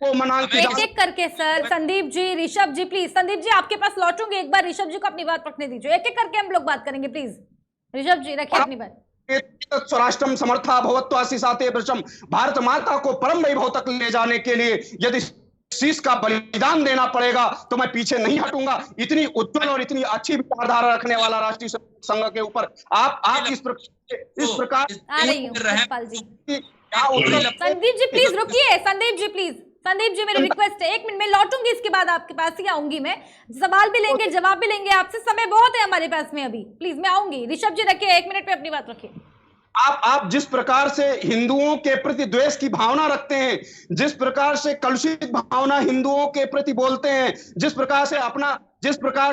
को मना के एक एक करके। Sir Sandeep ji, Rishabh ji please. संदीप जी आपके पास लौटूंगे, एक बार ऋषभ जी को अपनी बात रखने दीजिए। एक एक करके हम लोग बात करेंगे, प्लीज ऋषभ जी रखिए अपनी बात। स्वराष्ट्रम समर्था भवत्वासिसाते वृषम, भारत माता को परम वैभव तक ले जाने के लिए यदि शीश का बलिदान देना पड़ेगा तो मैं पीछे नहीं हटूंगा। इतनी उज्जवल और इतनी अच्छी विचारधारा रखने वाला राष्ट्रीय संघ के ऊपर आप इस प्रकार आ रही हूँ। संदीप जी प्लीज रुकिए, संदीप जी प्लीज। संदीप जी मेरी रिक्वेस्ट है, 1 मिनट में लौटूंगी, इसके बाद आपके पास ही आऊंगी। मैं सवाल भी लेंगे, जवाब भी लेंगे आपसे, समय बहुत है हमारे पास में अभी। प्लीज मैं आऊंगी। ऋषभ जी रखिए, 1 मिनट में अपनी बात रखिए। आप जिस प्रकार से हिंदुओं के प्रति द्वेष की भावना रखते हैं, जिस प्रकार से कलुषित भावना हिंदुओं के प्रति बोलते हैं, जिस प्रकार से अपना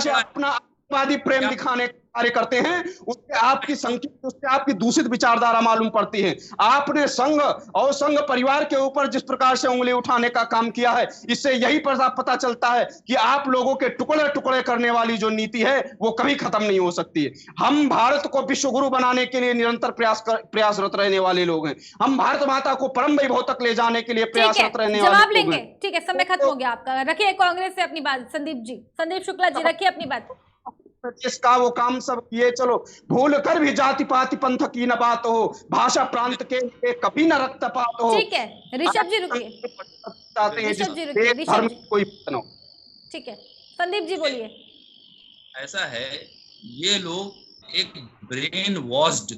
आत्मवादी प्रेम दिखाने का कार्य करते हैं उससे आपकी संख्या, उससे आपकी दूषित विचारधारा मालूम पड़ती है। आपने संघ और संघ परिवार के ऊपर जिस प्रकार से उंगली उठाने का काम किया है, इससे यही पता चलता है कि आप लोगों के टुकड़े टुकड़े करने वाली जो नीति है वो कभी खत्म नहीं हो सकती है। हम भारत को विश्व गुरु बनाने के लिए निरंतर प्रयासरत रहने वाले लोग हैं। हम भारत माता को परम वैभव तक ले जाने के लिए प्रयासरत रहने वाले जवाब लोग लेंगे। हैं। ठीक है, समय खत्म हो गया आपका। रखिए कांग्रेस से अपनी बात। संदीप जी, संदीप शुक्ला जी, रखिए अपनी बात। इसका वो काम सब किए, चलो भूल कर भी जाति पाति पंथ की न बात हो, भाषा प्रांत के कभी न रक्तपात हो। ठीक है, ऋषभ जी रुकिए। चाहते हैं ऋषभ जी रुकिए, धर्म कोई न। ठीक है, संदीप जी बोलिए। ऐसा है, ये लोग एक ब्रेन वॉश्ड,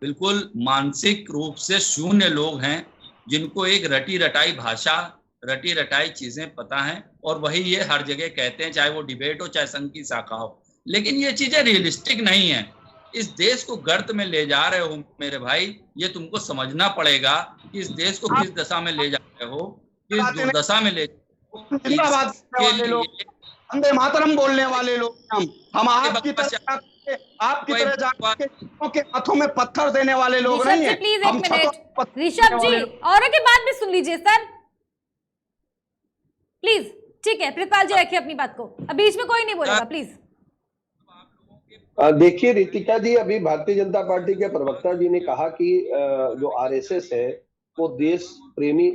बिल्कुल मानसिक रूप से शून्य लोग हैं, जिनको एक रटी रटाई भाषा, रटी रटाई चीजें पता हैं, और वही ये हर जगह कहते हैं, चाहे वो डिबेट हो चाहे संघ की शाखा हो। लेकिन ये चीजें रियलिस्टिक नहीं है। इस देश को गर्त में ले जा रहे हो मेरे भाई, ये तुमको समझना पड़ेगा कि इस देश को किस दशा में ले जा रहे हो, किस दुर्दशा में ले वंदे मातरम बोलने वाले लोग हम आपकी तरह जाके के हाथों में पत्थर देने वाले लोग नहीं हैं। प्लीज एक मिनट, ऋषभ जी औरों की बात भी सुन लीजिए सर, प्लीज। ठीक है, प्रितपाल जी रखिए अपनी बात को, अब बीच में कोई नहीं बोलेगा, प्लीज। देखिए रितिका जी, अभी भारतीय जनता पार्टी के प्रवक्ता जी ने कहा कि जो आरएसएस है वो देश प्रेमी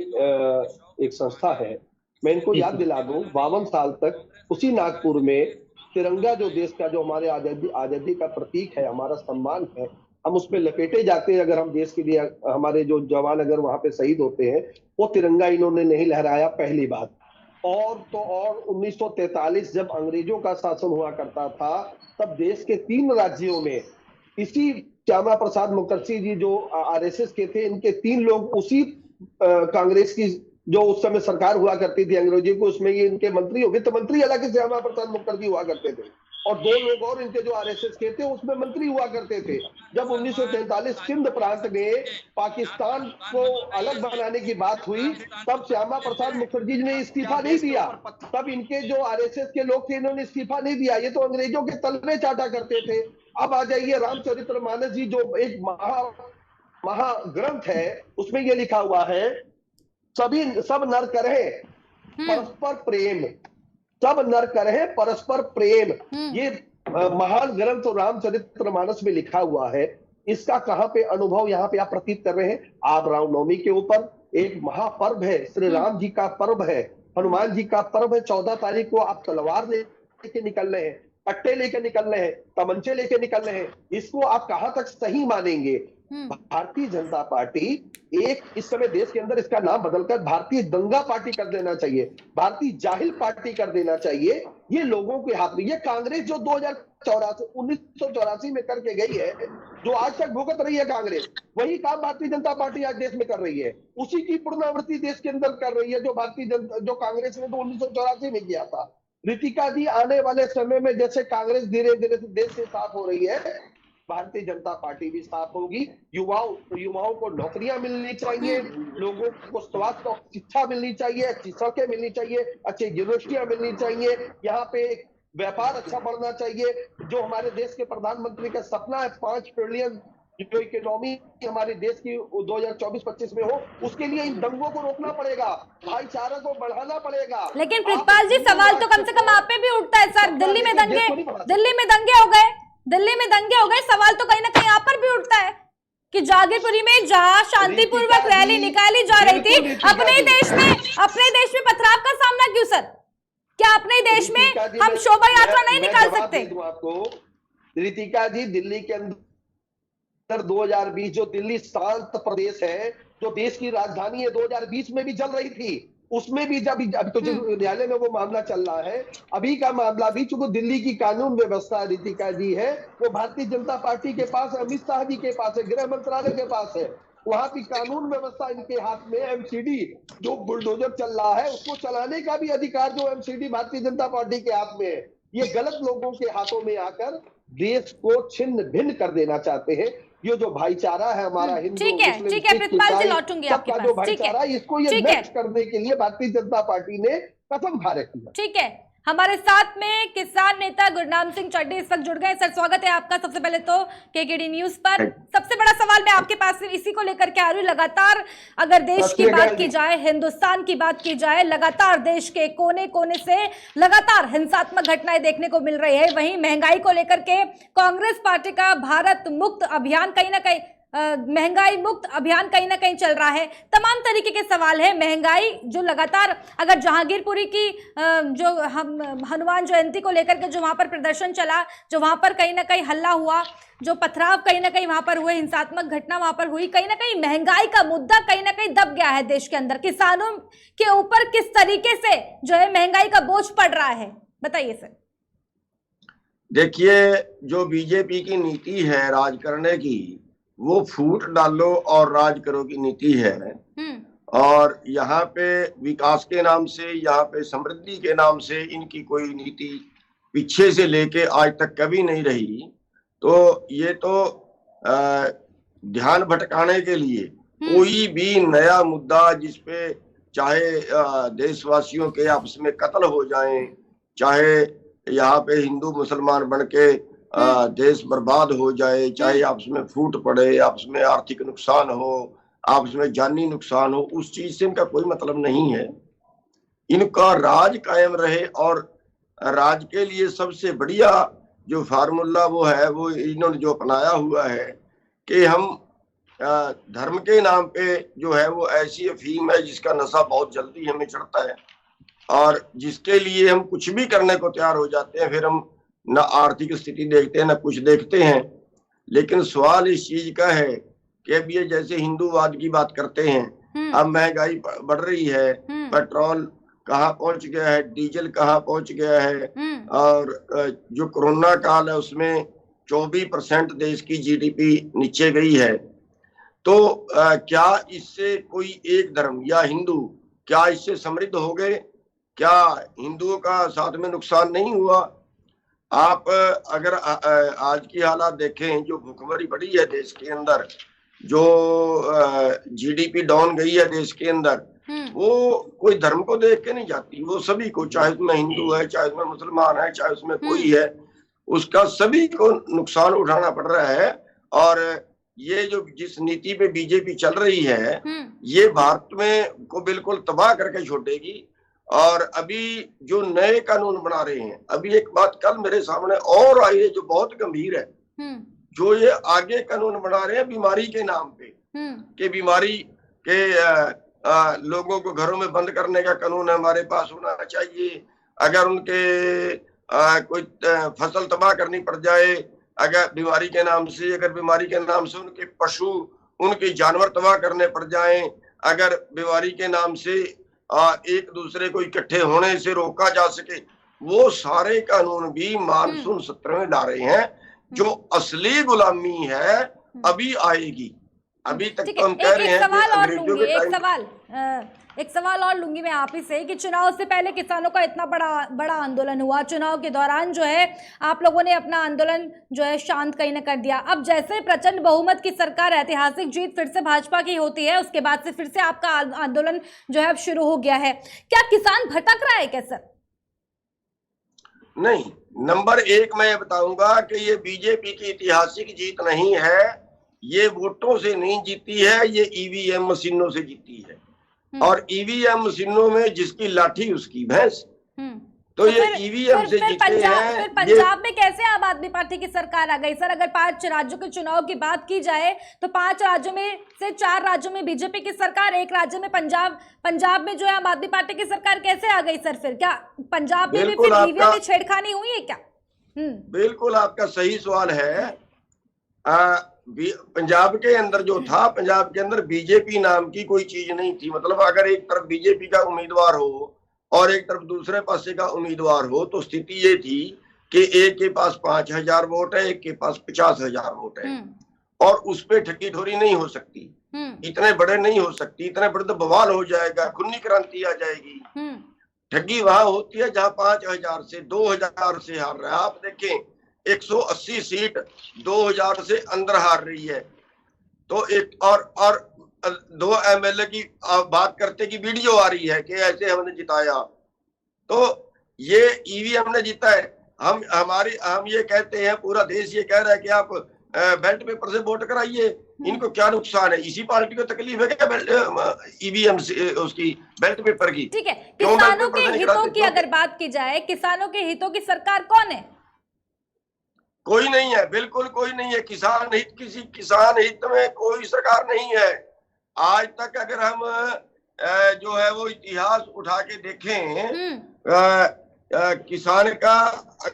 एक संस्था है। मैं इनको याद दिला दूं, 52 साल तक उसी नागपुर में तिरंगा, जो देश का, जो हमारे आजादी का प्रतीक है, हमारा सम्मान है, हम उसमें लपेटे जाते हैं। अगर हम देश के लिए, हमारे जो जवान अगर वहां पे शहीद होते हैं, वो तिरंगा इन्होंने नहीं लहराया, पहली बात। और 1943 जब अंग्रेजों का शासन हुआ करता था, तब देश के 3 राज्यों में इसी श्यामा प्रसाद मुखर्जी जी जो आरएसएस के थे, इनके 3 लोग उसी कांग्रेस की जो उस समय सरकार हुआ करती थी अंग्रेजों को, उसमें ये इनके मंत्री, वित्त मंत्री हालांकि श्यामा प्रसाद मुखर्जी हुआ करते थे, और 2 लोग और इनके जो आरएसएस के थे उसमें मंत्री हुआ करते थे। जब 1943 सिंध प्रांत में पाकिस्तान को अलग बनाने की बात हुई, तब श्यामा प्रसाद मुखर्जी ने इस्तीफा नहीं दिया। तब इनके जो आरएसएस के लोग थे, इन्होंने इस्तीफा नहीं दिया। ये तो अंग्रेजों के तलवे चाटा करते थे। अब आ जाइए रामचरितमानस जी, जो एक महाग्रंथ है, उसमें ये लिखा हुआ है, सब नर करें परस्पर प्रेम, सब नर करें परस्पर प्रेम। ये महान ग्रंथ रामचरितमानस में लिखा हुआ है। इसका कहां पे अनुभव यहाँ पे आप प्रतीत कर रहे हैं? आप रामनवमी के ऊपर, एक महापर्व है, श्री राम जी का पर्व है, हनुमान जी का पर्व है। 14 तारीख को आप तलवार लेके निकल रहे हैं, पट्टे लेके निकल रहे हैं, तमंचे लेके निकल रहे हैं। इसको आप कहां तक सही मानेंगे? भारतीय जनता पार्टी एक, इस समय देश के अंदर इसका नाम बदलकर भारतीय दंगा पार्टी कर देना चाहिए, भारतीय जाहिल पार्टी कर देना चाहिए। ये लोगों के हाथ में, ये कांग्रेस जो 1984 में करके गई है, जो आज तक भुगत रही है कांग्रेस, वही काम भारतीय जनता पार्टी आज देश में कर रही है। उसी की पुनरावृत्ति देश के अंदर कर रही है जो कांग्रेस ने तो 1984 में किया था। रितिका जी, आने वाले समय में जैसे कांग्रेस धीरे धीरे देश से साफ हो रही है, भारतीय जनता पार्टी भी साफ होगी। युवाओं को नौकरियां मिलनी चाहिए, लोगों को स्वास्थ्य और शिक्षा मिलनी चाहिए, अच्छी सड़कें मिलनी चाहिए, अच्छी यूनिवर्सिटियां मिलनी चाहिए, यहाँ पे व्यापार अच्छा बढ़ना चाहिए। जो हमारे देश के प्रधानमंत्री का सपना है 5 ट्रिलियन जो इकोनॉमी हमारे देश की 2024-25 में हो, उसके लिए इन दंगों को रोकना पड़ेगा, भाईचारा को बढ़ाना पड़ेगा। लेकिन प्रितपाल जी, सवाल तो कम से कम आप पे भी उठता है सर। दिल्ली में दंगे हो गए, सवाल तो कहीं ना कहीं आप पर भी उठता है कि जागीरपुरी में जहां शांतिपूर्वक रैली निकाली जा रही थी, अपने देश में पथराव का सामना क्यों सर? क्या अपने देश में हम शोभा यात्रा नहीं निकाल सकते? आपको रितिका जी, दिल्ली के अंदर 2020 जो दिल्ली शांत प्रदेश है, जो देश की राजधानी है, 2020 में भी जल रही थी, उसमें भी अभी तो जो न्यायालय में वो मामला चल रहा है, अभी का मामला भी, चूंकि दिल्ली की कानून व्यवस्था रितिका जी है, वो भारतीय जनता पार्टी के पास है, अमित शाह जी के पास है, गृह मंत्रालय के पास है। वहां की कानून व्यवस्था इनके हाथ में। एमसीडी जो बुलडोजर चल रहा है, उसको चलाने का भी अधिकार जो एमसीडी भारतीय जनता पार्टी के हाथ में है। ये गलत लोगों के हाथों में आकर देश को छिन्न भिन्न कर देना चाहते हैं। ये जो भाईचारा है हमारा हिंदू मुस्लिम सबका जो भाईचारा, इसको ये नष्ट करने के लिए भारतीय जनता पार्टी ने कसम खा रखी है। ठीक है, हमारे साथ में किसान नेता गुरनाम सिंह चड्ढी इस वक्त जुड़ गए। सर स्वागत है आपका सबसे पहले तो केकेडी न्यूज पर। सबसे बड़ा सवाल मैं आपके पास इसी को लेकर के आ रही हूँ। लगातार अगर देश की बात की जाए, हिंदुस्तान की बात की जाए, लगातार देश के कोने कोने से लगातार हिंसात्मक घटनाएं देखने को मिल रही है। वहीं महंगाई को लेकर के कांग्रेस पार्टी का भारत मुक्त अभियान कहीं ना कहीं महंगाई मुक्त अभियान कहीं ना कहीं चल रहा है। तमाम तरीके के सवाल है। महंगाई जो लगातार अगर जहांगीरपुरी की जो हम हनुमान जयंती को लेकर के जो वहां पर प्रदर्शन चला, जो वहां पर कहीं ना कहीं हल्ला हुआ, जो पथराव कहीं ना कहीं वहां पर हुए, हिंसात्मक घटना वहां पर हुई, कहीं ना कहीं महंगाई का मुद्दा कहीं ना कहीं दब गया है देश के अंदर। किसानों के ऊपर किस तरीके से जो है महंगाई का बोझ पड़ रहा है, बताइए सर। देखिए, जो बीजेपी की नीति है राज करने की, वो फूट डालो और राज करो की नीति है। और यहाँ पे विकास के नाम से, यहाँ पे समृद्धि के नाम से इनकी कोई नीति पीछे से लेके आज तक कभी नहीं रही। तो ये तो ध्यान भटकाने के लिए कोई भी नया मुद्दा जिसपे चाहे देशवासियों के आपस में कत्ल हो जाएं, चाहे यहाँ पे हिंदू मुसलमान बन के देश बर्बाद हो जाए, चाहे आपस में फूट पड़े, आपस में आर्थिक नुकसान हो, आपस में जानी नुकसान हो, उस चीज से इनका कोई मतलब नहीं है। इनका राज कायम रहे और राज के लिए सबसे बढ़िया जो फार्मूला वो है, वो इन्होंने जो अपनाया हुआ है कि हम धर्म के नाम पे जो है वो ऐसी अफीम है जिसका नशा बहुत जल्दी हमें चढ़ता है और जिसके लिए हम कुछ भी करने को तैयार हो जाते हैं। फिर हम न आर्थिक स्थिति देखते हैं, न कुछ देखते हैं। लेकिन सवाल इस चीज का है कि अब ये जैसे हिंदूवाद की बात करते हैं, अब महंगाई बढ़ रही है, पेट्रोल कहाँ पहुंच गया है, डीजल कहाँ पहुंच गया है, और जो कोरोना काल है उसमें 24% देश की जीडीपी नीचे गई है। तो क्या इससे कोई एक धर्म या हिंदू क्या इससे समृद्ध हो गए? क्या हिंदुओं का साथ में नुकसान नहीं हुआ? आप अगर आज की हालात देखें, जो भुखमरी बढ़ी है देश के अंदर, जो जीडीपी डाउन गई है देश के अंदर, वो कोई धर्म को देख के नहीं जाती, वो सभी को, चाहे उसमें हिंदू है, चाहे उसमें मुसलमान है, चाहे उसमें कोई है, उसका सभी को नुकसान उठाना पड़ रहा है। और ये जो जिस नीति पे बीजेपी चल रही है, ये भारत में को बिल्कुल तबाह करके छोड़ेगी। और अभी जो नए कानून बना रहे हैं, अभी एक बात कल मेरे सामने और आई है जो बहुत गंभीर है, जो ये आगे कानून बना रहे हैं बीमारी के नाम पे, कि बीमारी के लोगों को घरों में बंद करने का कानून हमारे पास होना चाहिए। अगर उनके कोई फसल तबाह करनी पड़ जाए, अगर बीमारी के नाम से, अगर बीमारी के नाम से उनके पशु, उनके जानवर तबाह करने पड़ जाएं, अगर बीमारी के नाम से एक दूसरे को इकट्ठे होने से रोका जा सके, वो सारे कानून भी मानसून सत्र में ला रहे हैं। जो असली गुलामी है अभी आएगी। अभी तक तो हम कह रहे हैं एक सवाल और लूंगी मैं आप ही से कि चुनाव से पहले किसानों का इतना बड़ा आंदोलन हुआ, चुनाव के दौरान जो है आप लोगों ने अपना आंदोलन जो है शांत कहीं न कर दिया। अब जैसे प्रचंड बहुमत की सरकार, ऐतिहासिक जीत फिर से भाजपा की होती है, उसके बाद से फिर से आपका आंदोलन जो है अब शुरू हो गया है। क्या किसान भटक रहा है क्या सर? नहीं, नंबर एक मैं ये बताऊंगा कि ये बीजेपी की ऐतिहासिक जीत नहीं है, ये वोटों से नहीं जीती है, ये ईवीएम मशीनों से जीती है। और ईवीएम मशीनों में जिसकी लाठी उसकी भैंस। तो ये ईवीएम से जीते हैं। फिर पंजाब में कैसे आम आदमी पार्टी की सरकार आ गई सर? अगर 5 राज्यों के चुनाव की बात की जाए तो 5 राज्यों में से 4 राज्यों में बीजेपी की सरकार, एक राज्य में पंजाब में जो है आम आदमी पार्टी की सरकार कैसे आ गई सर? फिर क्या पंजाब में भी फिर ईवीएम में छेड़खानी हुई है क्या? बिल्कुल आपका सही सवाल है। पंजाब के अंदर जो था, पंजाब के अंदर बीजेपी नाम की कोई चीज नहीं थी। मतलब अगर एक तरफ बीजेपी का उम्मीदवार हो और एक तरफ दूसरे पासे का उम्मीदवार हो, तो स्थिति ये थी कि एक के पास 5000 वोट है, एक के पास 50,000 वोट है, और उस पे ठगी ठोरी नहीं हो सकती, इतने बड़े नहीं हो सकती, इतने बड़े तो बवाल हो जाएगा, खूनी क्रांति आ जाएगी। ठगी वहां होती है जहां 5000 से 2000 से हार रहा है। आप देखें 180 सीट 2000 से अंदर हार रही है। तो एक और 2 एमएलए की बात करते कि वीडियो आ रही है कि ऐसे हमने जिताया। तो ये ईवीएम ने जीता है। हम ये कहते हैं, पूरा देश ये कह रहा है कि आप बैलेट पेपर से वोट कराइए, इनको क्या नुकसान है? इसी पार्टी को तकलीफ है क्या ईवीएम से, उसकी बैलेट पेपर की? ठीक है, किसानों के हितों की अगर बात की जाए, किसानों के हितों की सरकार कौन है? कोई नहीं है, बिल्कुल कोई नहीं है। किसान हित में कोई सरकार नहीं है। आज तक अगर हम जो है वो इतिहास उठा के देखें, किसान का,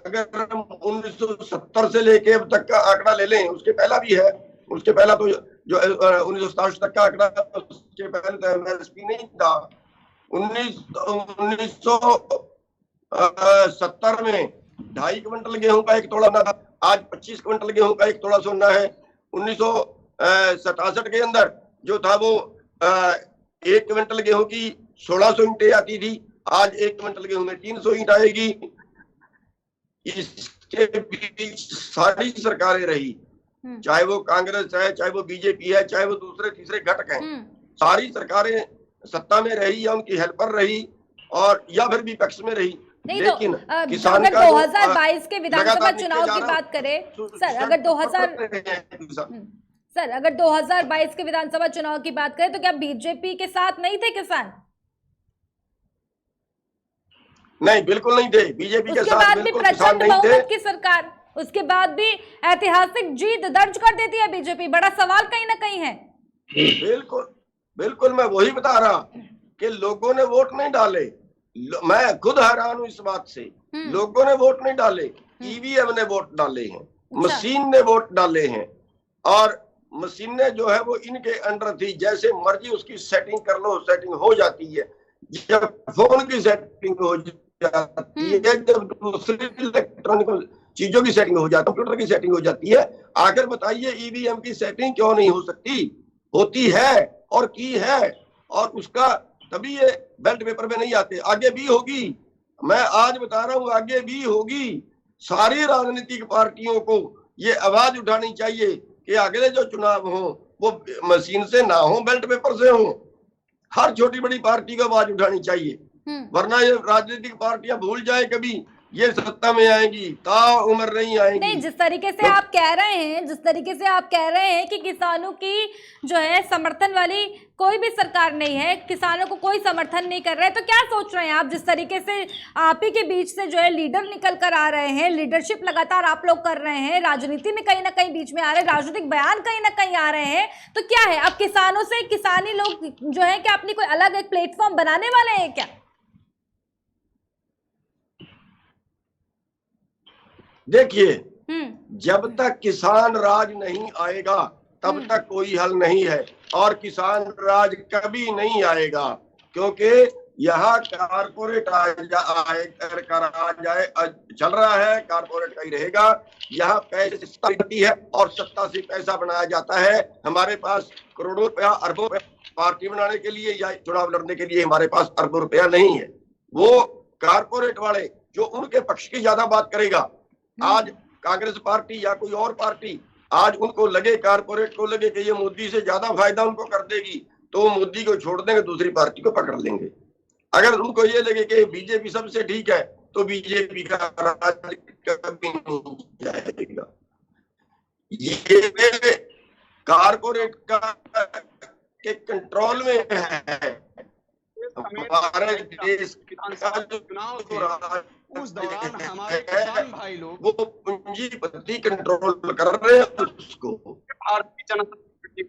अगर हम 1970 से लेके अब तक का आंकड़ा ले लें, उसके पहला भी है, उसके पहला तो जो 1967 तक का आंकड़ा, उसके पहले तो एमएसपी नहीं था। 1970 में 2.5 क्विंटल गेहूं का एक तोड़ा था, आज 25 क्विंटल गेहूं का एक तोड़ा सोना है। 1967 के अंदर जो था वो 1 क्विंटल गेहूं की 1600 ईंटें आती थी, आज 1 क्विंटल गेहूं में 300 ईंट आएगी। इसके बीच सारी सरकारें रही, चाहे वो कांग्रेस है, चाहे वो बीजेपी है, चाहे वो दूसरे तीसरे घटक हैं, सारी सरकारें सत्ता में रही या उनकी हेल्पर रही और या फिर विपक्ष में रही। लेकिन किसान अगर का 2022 के विधानसभा चुनाव की बात करें सर, अगर 2022 के विधानसभा चुनाव की बात करें तो क्या बीजेपी के साथ नहीं थे किसान? नहीं, बिल्कुल नहीं थे। बीजेपी के साथ बिल्कुल किसान नहीं थे। की सरकार, उसके बाद भी ऐतिहासिक जीत दर्ज कर देती है बीजेपी। बड़ा सवाल कहीं ना कहीं है। बिल्कुल मैं वही बता रहा कि लोगों ने वोट नहीं डाले। मैं खुद हैरान हूं इस बात से। लोगों ने वोट नहीं डाले, ईवीएम ने वोट डाले हैं, मशीन ने वोट डाले हैं, और मशीनें जो है वो इनके अंडर थी। जैसे मर्जी उसकी सेटिंग कर लो, सेटिंग हो जाती है। जब फोन की सेटिंग हो जाती है, जब दूसरी इलेक्ट्रॉनिक चीजों की सेटिंग हो जाती है, कंप्यूटर की सेटिंग हो जाती है, आखिर बताइए ईवीएम की सेटिंग क्यों नहीं हो सकती? होती है और की है, और उसका तभी ये बैलेट पेपर में नहीं आते। आगे भी होगी, मैं आज बता रहा हूं, आगे भी होगी। सारी राजनीतिक पार्टियों को ये आवाज उठानी चाहिए कि अगले जो चुनाव हो वो मशीन से ना हो, बैलेट पेपर से हो। हर छोटी बड़ी पार्टी को आवाज उठानी चाहिए, वरना ये राजनीतिक पार्टियां भूल जाए कभी ये सत्ता में आएंगी, ताउम्र नहीं आएंगी। नहीं, जिस तरीके से आप कह रहे हैं कि किसानों की जो है समर्थन वाली कोई भी सरकार नहीं है, किसानों को कोई समर्थन नहीं कर रहे, तो क्या सोच रहे हैं आप? जिस तरीके से आप ही के बीच से जो है लीडर निकल कर आ रहे हैं, लीडरशिप लगातार आप लोग कर रहे हैं, राजनीति में कहीं ना कहीं बीच में आ रहे हैं, राजनीतिक बयान कहीं ना कहीं आ रहे हैं, तो क्या है अब किसानों से किसानी लोग जो है क्या अपनी कोई अलग एक प्लेटफॉर्म बनाने वाले हैं क्या? देखिए, जब तक किसान राज नहीं आएगा तब तक कोई हल नहीं है, और किसान राज कभी नहीं आएगा, क्योंकि यहाँ कारपोरेट चल रहा है, कारपोरेट का ही रहेगा। यहाँ पैसे से सत्ता बनती है और सत्ता से पैसा बनाया जाता है। हमारे पास करोड़ों रुपया, अरबों रुपया पार्टी बनाने के लिए या चुनाव लड़ने के लिए हमारे पास अरबों रुपया नहीं है। वो कारपोरेट वाले जो उनके पक्ष की ज्यादा बात करेगा, आज कांग्रेस पार्टी या कोई और पार्टी, आज उनको लगे, कारपोरेट को लगे कि ये मोदी से ज्यादा फायदा उनको कर देगी, तो मोदी को छोड़ देंगे, दूसरी पार्टी को पकड़ लेंगे। अगर उनको ये लगे कि बीजेपी सबसे ठीक है, तो बीजेपी का राज कभी नहीं जाएगा। ये कारपोरेट का के कंट्रोल में है। हमारे देश का जो चुनाव हो रहा है उस दौरान हमारे किसान भाई लोग वो पूंजीपति कंट्रोल कर रहे हैं उसको। भारतीय जनता पार्टी।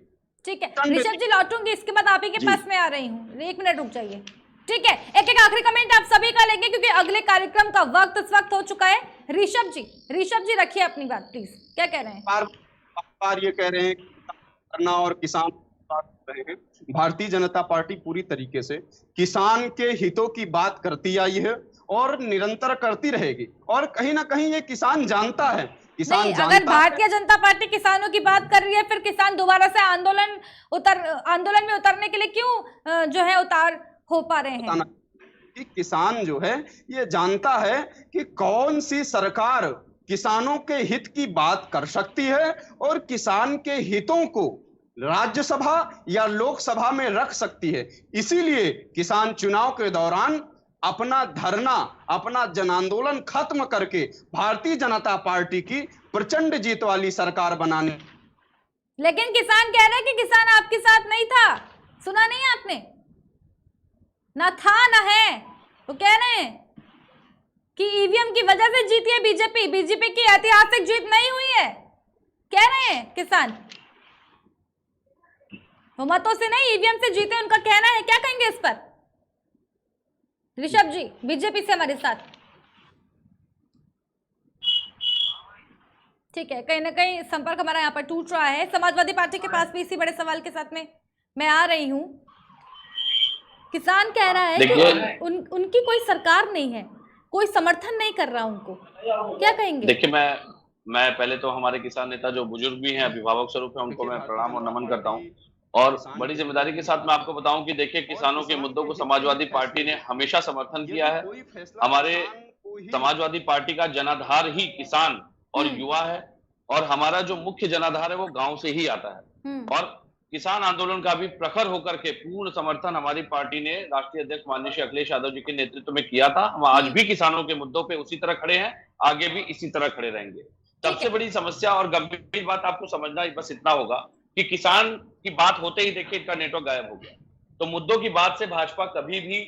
ठीक है ऋषभ जी, लौटूंगी इसके बाद आप ही के पास में आ रही हूँ, 1 मिनट रुक जाइए। ठीक है, एक एक आखिरी कमेंट आप सभी का लेंगे क्योंकि अगले कार्यक्रम का वक्त इस वक्त हो चुका है। ऋषभ जी रखिए अपनी बात प्लीज, क्या कह रहे हैं? बार ये कह रहे हैं करना और किसान रहे हैं। भारतीय जनता पार्टी पूरी तरीके से किसान के हितों की बात करती आई है और निरंतर करती रहेगी, और कहीं ना कहीं ये किसान जानता है। किसान जानता अगर भारतीय जनता पार्टी किसानों की बात कर रही है, फिर किसान दोबारा से आंदोलन में उतरने के लिए क्यों जो है उतार हो पा रहे हैं? कि किसान जो है ये जानता है कि कौन सी सरकार किसानों के हित की बात कर सकती है और किसान के हितों को राज्यसभा या लोकसभा में रख सकती है। इसीलिए किसान चुनाव के दौरान अपना धरना, अपना जन आंदोलन खत्म करके भारतीय जनता पार्टी की प्रचंड जीत वाली सरकार बनाने। लेकिन किसान कह रहे हैं कि किसान आपके साथ नहीं था, सुना नहीं आपने? ना था ना है। वो कह रहे हैं कि ईवीएम की वजह से जीती है बीजेपी, बीजेपी की ऐतिहासिक जीत नहीं हुई है, कह रहे हैं किसान। वो मतों से नहीं, ईवीएम से जीते, उनका कहना है। क्या कहेंगे इस पर ऋषभ जी, बीजेपी से हमारे साथ? ठीक है, कहीं ना कहीं संपर्क हमारा यहाँ पर टूट रहा है। समाजवादी पार्टी के पास भी इसी बड़े सवाल के साथ में मैं आ रही हूँ। किसान कह रहा है कि उनकी कोई सरकार नहीं है, कोई समर्थन नहीं कर रहा उनको, क्या कहेंगे? देखिए, मैं पहले तो हमारे किसान नेता जो बुजुर्ग भी हैं, अभिभावक स्वरूप है, उनको मैं प्रणाम और नमन करता हूँ। और बड़ी जिम्मेदारी के साथ मैं आपको बताऊं कि देखिए, किसानों के मुद्दों को समाजवादी पार्टी ने हमेशा समर्थन किया है। हमारे समाजवादी पार्टी का जनाधार ही किसान और युवा है, और हमारा जो मुख्य जनाधार है वो गांव से ही आता है। और किसान आंदोलन का भी प्रखर होकर के पूर्ण समर्थन हमारी पार्टी ने राष्ट्रीय अध्यक्ष माननीय श्री अखिलेश यादव जी के नेतृत्व में किया था। हम आज भी किसानों के मुद्दों पे उसी तरह खड़े हैं, आगे भी इसी तरह खड़े रहेंगे। सबसे बड़ी समस्या और गंभीर बात आपको समझना बस इतना होगा कि किसान की बात होते ही देखिए इनका नेटवर्क गायब हो गया। तो मुद्दों की बात से भाजपा कभी भी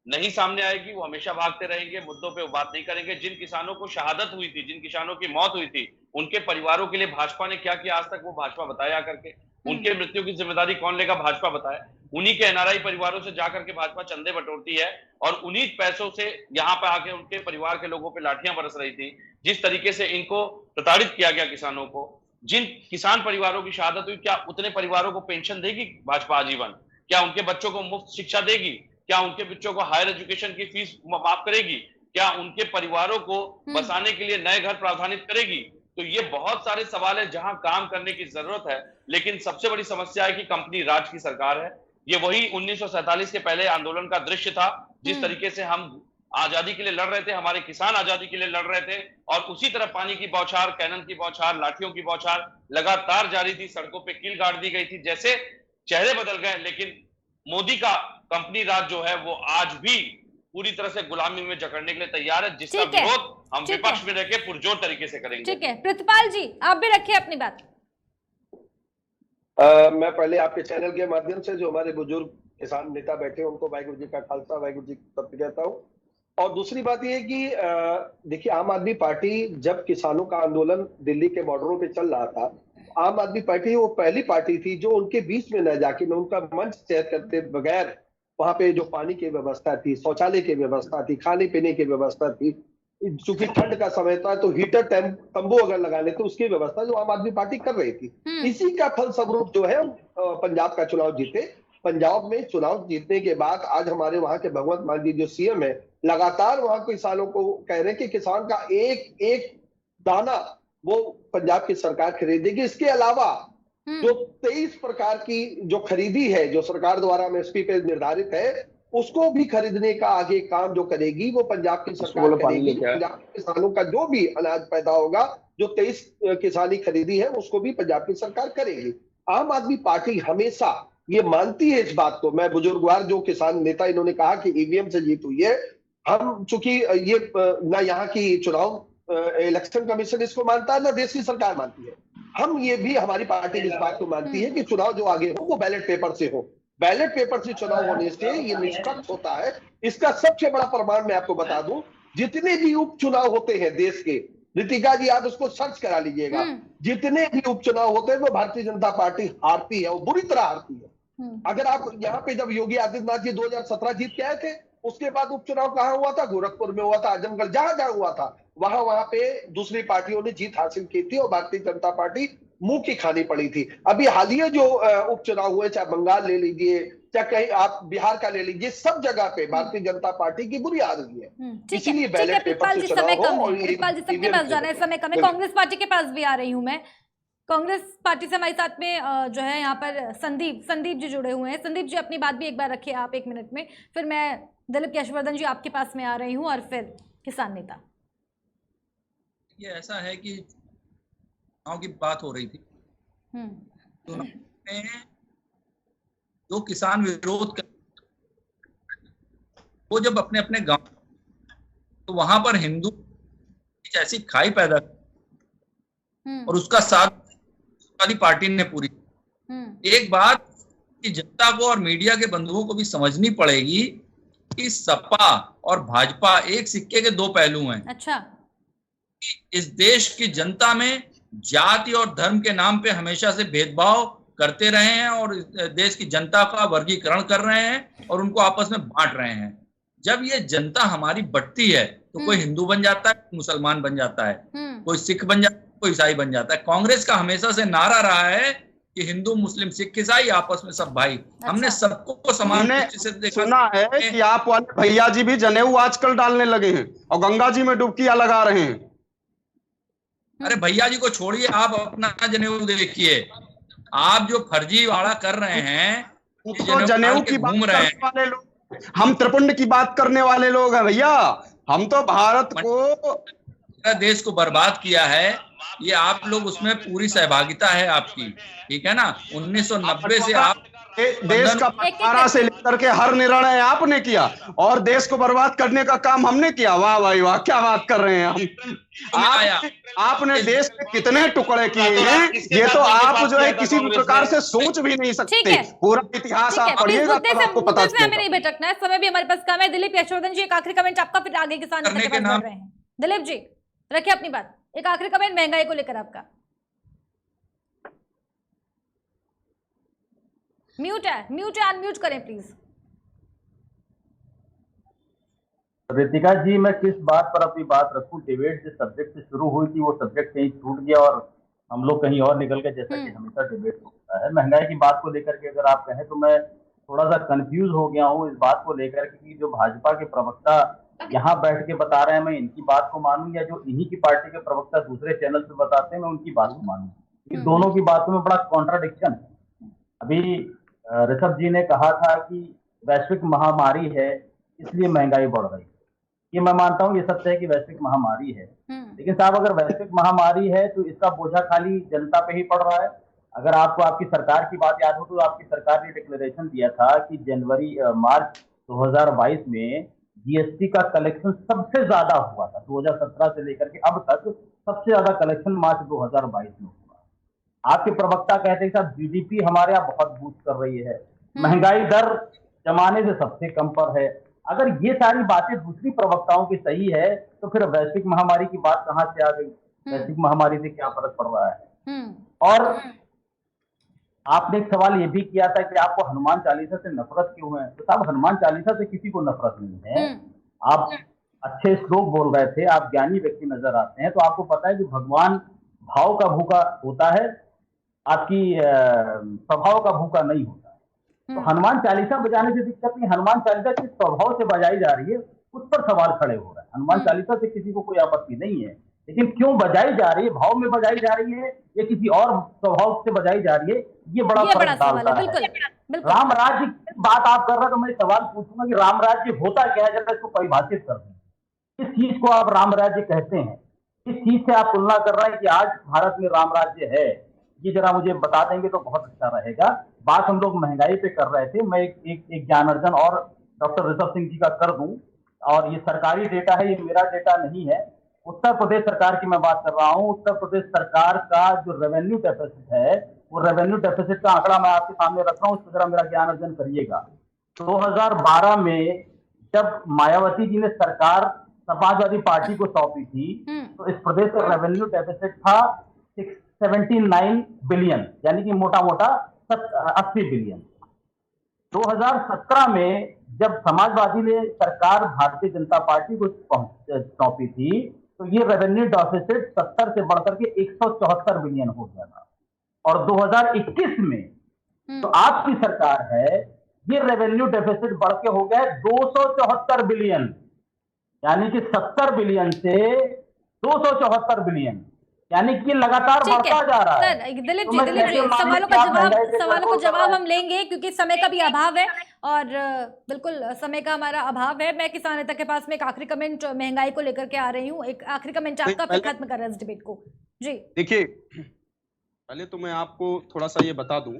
नहीं सामने आएगी, वो हमेशा भागते रहेंगे, मुद्दों पे वो बात नहीं करेंगे। जिन किसानों को शहादत हुई थी, जिन किसानों की मौत हुई थी, उनके परिवारों के लिए भाजपा ने क्या किया आज तक, वो भाजपा बताया करके। उनके मृत्यु की जिम्मेदारी कौन लेगा, भाजपा बताए। उन्हीं के एनआरआई परिवारों से जाकर के भाजपा चंदे बटोरती है, और उन्हीं पैसों से यहाँ पे आके उनके परिवार के लोगों पे लाठियां बरस रही थी। जिस तरीके से इनको प्रताड़ित किया गया किसानों को, जिन किसान परिवारों की शहादत हुई, क्या उतने परिवारों को पेंशन देगी भाजपा आजीवन? क्या उनके बच्चों को मुफ्त शिक्षा देगी? क्या उनके बच्चों को हायर एजुकेशन की फीस माफ करेगी? क्या उनके परिवारों को बसाने के लिए नए घर प्रावधानित करेगी? तो ये बहुत सारे सवाल है जहां काम करने की जरूरत है। लेकिन सबसे बड़ी समस्या है कि कंपनी राज की सरकार है। ये वही 1947 के पहले आंदोलन का दृश्य था, जिस तरीके से हम आजादी के लिए लड़ रहे थे, हमारे किसान आजादी के लिए लड़ रहे थे, और उसी तरह पानी की बौछार, कैनन की बौछार, लाठियों की बौछार लगातार जारी थी। सड़कों पे कील गाड़ दी गई थी। जैसे चेहरे बदल गए, लेकिन मोदी का कंपनी राज जो है वो आज भी पूरी तरह से गुलामी में जकड़ने के लिए तैयार है, जिसका विरोध हम विपक्ष में रहकर पुरजोर तरीके से करेंगे। ठीक है, प्रतिपाल जी आप भी रखिए अपनी बात। मैं पहले आपके चैनल के माध्यम से जो हमारे बुजुर्ग किसान नेता बैठे हैं उनको वाहिगुरु जी का खालसा वाहिगुरु जी की फतेह कहता हूँ। और दूसरी बात यह है कि देखिए, आम आदमी पार्टी जब किसानों का आंदोलन दिल्ली के बॉर्डरों पे चल रहा था, आम आदमी पार्टी वो पहली पार्टी थी जो उनके बीच में न जाके, मैं उनका मंच तय करते बगैर वहां पे जो पानी की व्यवस्था थी, शौचालय की व्यवस्था थी, खाने पीने की व्यवस्था थी, चूंकि ठंड का समय था तो हीटर तंबू अगर लगा लेते, उसकी व्यवस्था जो आम आदमी पार्टी कर रही थी, इसी का फलस्वरूप जो है पंजाब का चुनाव जीते। पंजाब में चुनाव जीतने के बाद आज हमारे वहां के भगवंत मान जी जो सीएम है, लगातार वहां के किसानों को कह रहे हैं कि किसान का एक एक दाना वो पंजाब की सरकार खरीदेगी। इसके अलावा जो 23 प्रकार की जो खरीदी है, जो सरकार द्वारा एमएसपी पे निर्धारित है, उसको भी खरीदने का आगे काम जो करेगी वो पंजाब की सरकार करेगी। पंजाब के किसानों का जो भी अनाज पैदा होगा, जो 23 किसानी खरीदी है, उसको भी पंजाब की सरकार करेगी। आम आदमी पार्टी हमेशा ये मानती है इस बात को। मैं बुजुर्गवार जो किसान नेता, इन्होंने कहा कि ईवीएम से जीत हुई है। हम चूंकि ये ना यहाँ की चुनाव इलेक्शन कमीशन इसको मानता है, ना देश की सरकार मानती है। हम ये भी, हमारी पार्टी इस बात को मानती है कि चुनाव जो आगे हो वो बैलेट पेपर से हो। बैलेट पेपर से चुनाव होने से ये निष्पक्ष होता है। इसका सबसे बड़ा प्रमाण मैं आपको बता दूं, जितने भी उपचुनाव होते हैं देश के, रितिका जी आप उसको सर्च करा लीजिएगा, जितने भी उपचुनाव होते हैं वो भारतीय जनता पार्टी हारती है, वो बुरी तरह हारती है। अगर आप यहाँ पे जब योगी आदित्यनाथ जी 2017 जीत के आए थे, उसके बाद उपचुनाव कहाँ हुआ था? गोरखपुर में हुआ था, आजमगढ़, जहां हुआ था वहां पे दूसरी पार्टियों ने जीत हासिल की थी और भारतीय जनता पार्टी मुंह की खानी पड़ी थी। अभी हालिया जो उपचुनाव हुए, चाहे बंगाल ले लीजिए, चाहे कहीं आप बिहार का ले लीजिए, सब जगह पे भारतीय जनता पार्टी की बुरी हालत है। इसीलिए बैलेट पेपर से चुनाव हो। और सबके पास जाना है, समय कम है। कांग्रेस पार्टी के पास भी आ रही हूँ मैं। कांग्रेस पार्टी से हमारे साथ में जो है यहाँ पर संदीप जी जुड़े हुए हैं। संदीप जी अपनी बात भी एक बार रखिए आप 1 मिनट में, फिर मैं दिलीप यशवर्धन जी आपके पास में आ रही हूँ और फिर किसान नेता। ये ऐसा है कि चुनाव की बात हो रही थी, चुनाव में जो किसान विरोध कर, वो जब अपने अपने गांव, तो वहां पर हिंदू ऐसी खाई पैदा और उसका साथ वाली पार्टी ने पूरी। एक बात कि जनता को और मीडिया के बंधुओं को भी समझनी पड़ेगी कि सपा और भाजपा एक सिक्के के दो पहलू हैं। अच्छा। इस देश की जनता में जाति और धर्म के नाम पे हमेशा से भेदभाव करते रहे हैं और देश की जनता का वर्गीकरण कर रहे हैं और उनको आपस में बांट रहे हैं। जब ये जनता हमारी बंटती है तो कोई हिंदू बन जाता है, मुसलमान बन जाता है, कोई सिख बन जाता है, कोई ईसाई बन जाता है। कांग्रेस का हमेशा से नारा रहा है कि हिंदू मुस्लिम सिख ईसाई आपस में सब भाई। हमने सबको समान दृष्टि से देखा। सुना है कि आप वाले भैया जी भी जनेऊ आजकल डालने लगे हैं और गंगा जी में डुबकियां लगा रहे हैं। अरे भैया जी को छोड़िए, आप अपना जनेऊ देखिए। आप जो फर्जी वाड़ा कर रहे हैं, तो जनेऊ की घूम रहे हैं वाले लोग, हम त्रिपुंड की बात करने वाले लोग हैं भैया। हम तो भारत को, देश को बर्बाद किया है, ये आप लोग उसमें पूरी सहभागिता है आपकी, ठीक है ना। 1990 से आप देश का बंटवारा से लेकर के हर निर्णय आपने किया और देश को बर्बाद करने का काम हमने किया। वाह भाई वाह, क्या बात कर रहे हैं हम। आपने देश के कितने टुकड़े किए हैं, ये तो आप जो है किसी भी प्रकार से सोच भी नहीं सकते। पूरा इतिहास आप पढ़िएगा तो आपको पता चलेगा। हमें नहीं भटकना है, समय भी हमारे पास कम है। दिलीप यशवर्धन जी, एक आखिरी कमेंट आपका, फिर आगे किसान बढ़ रहे हैं। दिलीप जी रखिए अपनी बात, एक आखिरी कमेंट महंगाई को लेकर आपका। म्यूट है, अनम्यूट करें प्लीज। रितिका जी, मैं किस बात पर अपनी बात रखूं? डिबेट जिस सब्जेक्ट से शुरू हुई थी वो सब्जेक्ट कहीं छूट गया और हम लोग कहीं और निकल गए, जैसा कि हमेशा डिबेट होता है। महंगाई की बात को लेकर के अगर आप कहें तो मैं थोड़ा सा कंफ्यूज हो गया हूँ इस बात को लेकर के, जो भाजपा के प्रवक्ता यहाँ बैठ के बता रहे हैं मैं इनकी बात को मानूं, या जो इन्हीं की पार्टी के प्रवक्ता दूसरे चैनल पे बताते हैं मैं उनकी बात को मानूं। इन दोनों की बातों में बड़ा कॉन्ट्राडिक्शन है। अभी ऋषभ जी ने कहा था कि वैश्विक महामारी है इसलिए महंगाई बढ़ रही है। ये मैं मानता हूँ, ये सत्य है कि वैश्विक महामारी है, लेकिन साहब अगर वैश्विक महामारी है तो इसका बोझा खाली जनता पे ही पड़ रहा है। अगर आपको आपकी सरकार की बात याद हो तो आपकी सरकार ने डिक्लेरेशन दिया था कि मार्च 2022 में जीएसटी का कलेक्शन सबसे ज्यादा हुआ था। 2017 से लेकर के अब तक सबसे ज्यादा कलेक्शन मार्च 2022 में हुआ। आपके प्रवक्ता कहते हैं साहब जीडीपी हमारे यहाँ बहुत बूस्ट कर रही है, महंगाई दर जमाने से सबसे कम पर है। अगर ये सारी बातें दूसरी प्रवक्ताओं की सही है तो फिर वैश्विक महामारी की बात कहां से आ गई? वैश्विक महामारी से क्या फर्क पड़ रहा है? और आपने एक सवाल ये भी किया था कि आपको हनुमान चालीसा से नफरत क्यों है? तो साहब हनुमान चालीसा से किसी को नफरत नहीं है। आप अच्छे श्लोक बोल रहे थे, आप ज्ञानी व्यक्ति नजर आते हैं, तो आपको पता है कि भगवान भाव का भूखा होता है, आपकी स्वभाव का भूखा नहीं होता। तो हनुमान चालीसा बजाने से दिक्कत नहीं, हनुमान चालीसा किस स्वभाव से बजाई जा रही है उस पर सवाल खड़े हो रहे हैं। हनुमान चालीसा से किसी को कोई आपत्ति नहीं है, लेकिन क्यों बजाई जा रही है, भाव में बजाई जा रही है या किसी और स्वभाव से बजाई जा रही है, ये बड़ा फर्क डालता है। राम राज्य की बात आप कर रहे हैं तो मैं सवाल पूछूंगा कि राम राज्य होता क्या है, जरा इसको परिभाषित कर दें। किस चीज को आप राम राज्य कहते हैं, किस चीज से आप तुलना कर रहे हैं कि आज भारत में राम राज्य है, ये जरा मुझे बता देंगे तो बहुत अच्छा रहेगा। बात हम लोग महंगाई पे कर रहे थे, मैं एक ज्ञानार्जन और डॉक्टर ऋषभ सिंह जी का कर दूं, और ये सरकारी डेटा है, ये मेरा डेटा नहीं है। उत्तर प्रदेश सरकार की मैं बात कर रहा हूं। उत्तर प्रदेश सरकार का जो रेवेन्यू डेफिसिट है, वो रेवेन्यू डेफिसिट का आंकड़ा मैं आपके सामने रख रहा हूं, उस पर जरा मेरा ज्ञान अर्जन करिएगा। 2012 में जब मायावती जी ने सरकार समाजवादी पार्टी को सौंपी थी तो इस प्रदेश का रेवेन्यू डेफिसिट था 679 बिलियन, यानी कि मोटा मोटा 80 बिलियन। 2017 में जब समाजवादी ने सरकार भारतीय जनता पार्टी को सौंपी थी तो ये रेवेन्यू डेफिसिट 70 से बढ़कर के 174 बिलियन हो गया था। और 2021 में तो आपकी सरकार है, ये रेवेन्यू डेफिसिट बढ़ के हो गया 274 बिलियन, यानी कि 70 बिलियन से 274 बिलियन, यानी कि लगातार बढ़ता जा रहा है। दिलीप जी सवालों को जवाब हम लेंगे क्योंकि समय का भी अभाव है और बिल्कुल समय का हमारा अभाव है। मैं किसान नेता के पास में एक आखिरी कमेंट महंगाई को लेकर के आ रही हूँ, एक आखिरी कमेंट आपका, फिर खत्म कर रहे हैं इस डिबेट को। जी देखिए, पहले तो मैं आपको थोड़ा सा ये बता दूं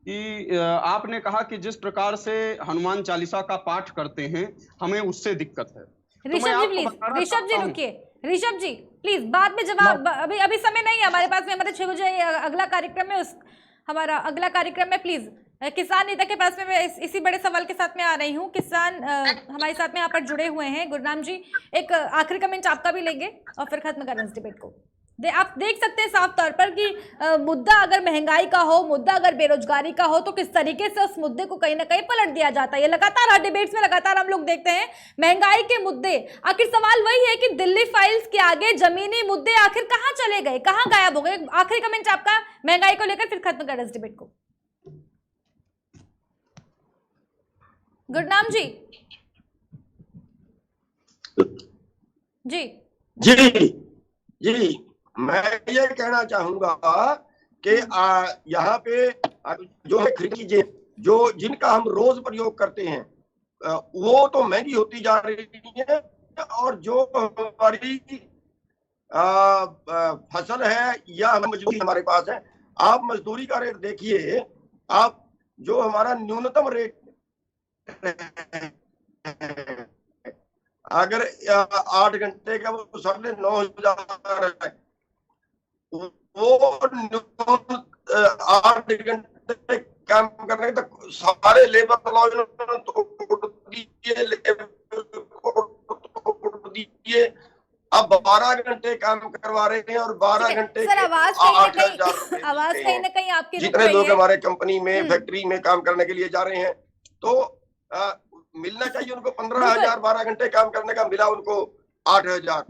कि आपने कहा कि जिस प्रकार से हनुमान चालीसा का पाठ करते हैं हमें उससे दिक्कत है। ऋषभ जी प्लीज, ऋषभ जी रुकिए, ऋषभ जी प्लीज बाद में जवाब, अभी अभी समय नहीं है हमारे पास में, हमारे 6 बजे अगला कार्यक्रम में हमारा अगला कार्यक्रम में प्लीज किसान नेता के पास में मैं इसी बड़े सवाल के साथ में आ रही हूँ। किसान हमारे साथ में यहाँ पर जुड़े हुए हैं। गुरनाम जी एक आखिरी कमेंट आपका भी लेंगे और फिर खत्म करें इस डिबेट को। आप देख सकते हैं साफ तौर पर कि मुद्दा अगर महंगाई का हो, मुद्दा अगर बेरोजगारी का हो, तो किस तरीके से उस मुद्दे को कहीं ना कहीं पलट दिया जाता है। ये लगातार हर डिबेट्स में लगातार हम लोग देखते हैं महंगाई के मुद्दे। आखिर सवाल वही है कि दिल्ली फाइल्स के आगे जमीनी मुद्दे आखिर कहाँ चले गए, कहाँ गायब हो गए। आखिरी कमेंट आपका महंगाई को लेकर, फिर खत्म करें इस डिबेट को। गुरनाम जी जी जी जी, मैं ये कहना चाहूंगा कि यहाँ पे जो है चीजें जो जिनका हम रोज प्रयोग करते हैं वो तो महंगी होती जा रही है, और जो हमारी फसल है या मजदूरी हमारे पास है, आप मजदूरी का रेट देखिए, आप जो हमारा न्यूनतम रेट अगर 8 घंटे का वो 9,500 है, वो 8 घंटे काम करने तक सारे लेबर लॉ दिए, अब 12 घंटे काम करवा रहे हैं और 12 घंटे सर आवाज कहीं ना कहीं आपकी जितने लोग हमारे कंपनी में फैक्ट्री में काम करने के लिए जा रहे हैं, तो मिलना चाहिए उनको 15,000, 12 घंटे काम करने का, मिला उनको 8,000।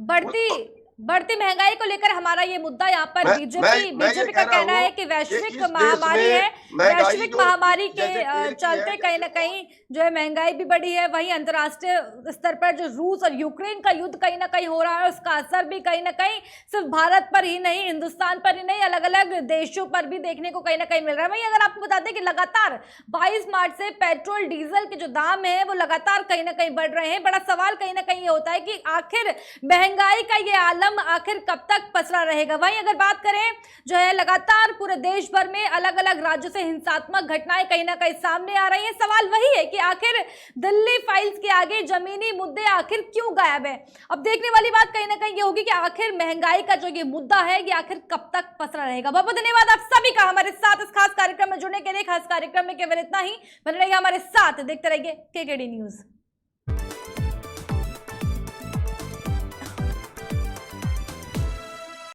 बढ़ती महंगाई को लेकर हमारा ये मुद्दा यहाँ पर बीजेपी का कहना है कि वैश्विक महामारी है, वैश्विक महामारी के चलते कहीं ना कहीं जो है महंगाई भी बढ़ी है। वहीं अंतर्राष्ट्रीय स्तर पर जो रूस और यूक्रेन का युद्ध कहीं ना कहीं हो रहा है, उसका असर भी कहीं ना कहीं सिर्फ भारत पर ही नहीं, हिंदुस्तान पर ही नहीं, अलग अलग देशों पर भी देखने को कहीं ना कहीं मिल रहा है। वहीं अगर आपको बता दें कि लगातार 22 मार्च से पेट्रोल डीजल के जो दाम है वो लगातार कहीं ना कहीं बढ़ रहे हैं। बड़ा सवाल कहीं ना कहीं ये होता है कि आखिर महंगाई का ये आलम आखिर कब तक पसरा रहेगा। वहीं अगर बात करें जो है लगातार पूरे देश भर में अलग अलग राज्यों से हिंसात्मक घटनाएं कहीं ना कहीं सामने आ रही हैं। सवाल वही है कि आखिर दिल्ली फाइल्स के आगे जमीनी मुद्दे आखिर क्यों गायब है। अब देखने वाली बात कहीं ना कहीं ये होगी कि आखिर महंगाई का जो ये मुद्दा है ये आखिर कब तक पसरा रहेगा। बहुत बहुत धन्यवाद आप सभी का हमारे साथ इस खास कार्यक्रम में जुड़ने के लिए। खास कार्यक्रम में केवल इतना ही, बने रहिए हमारे साथ, देखते रहिए केकेडी न्यूज।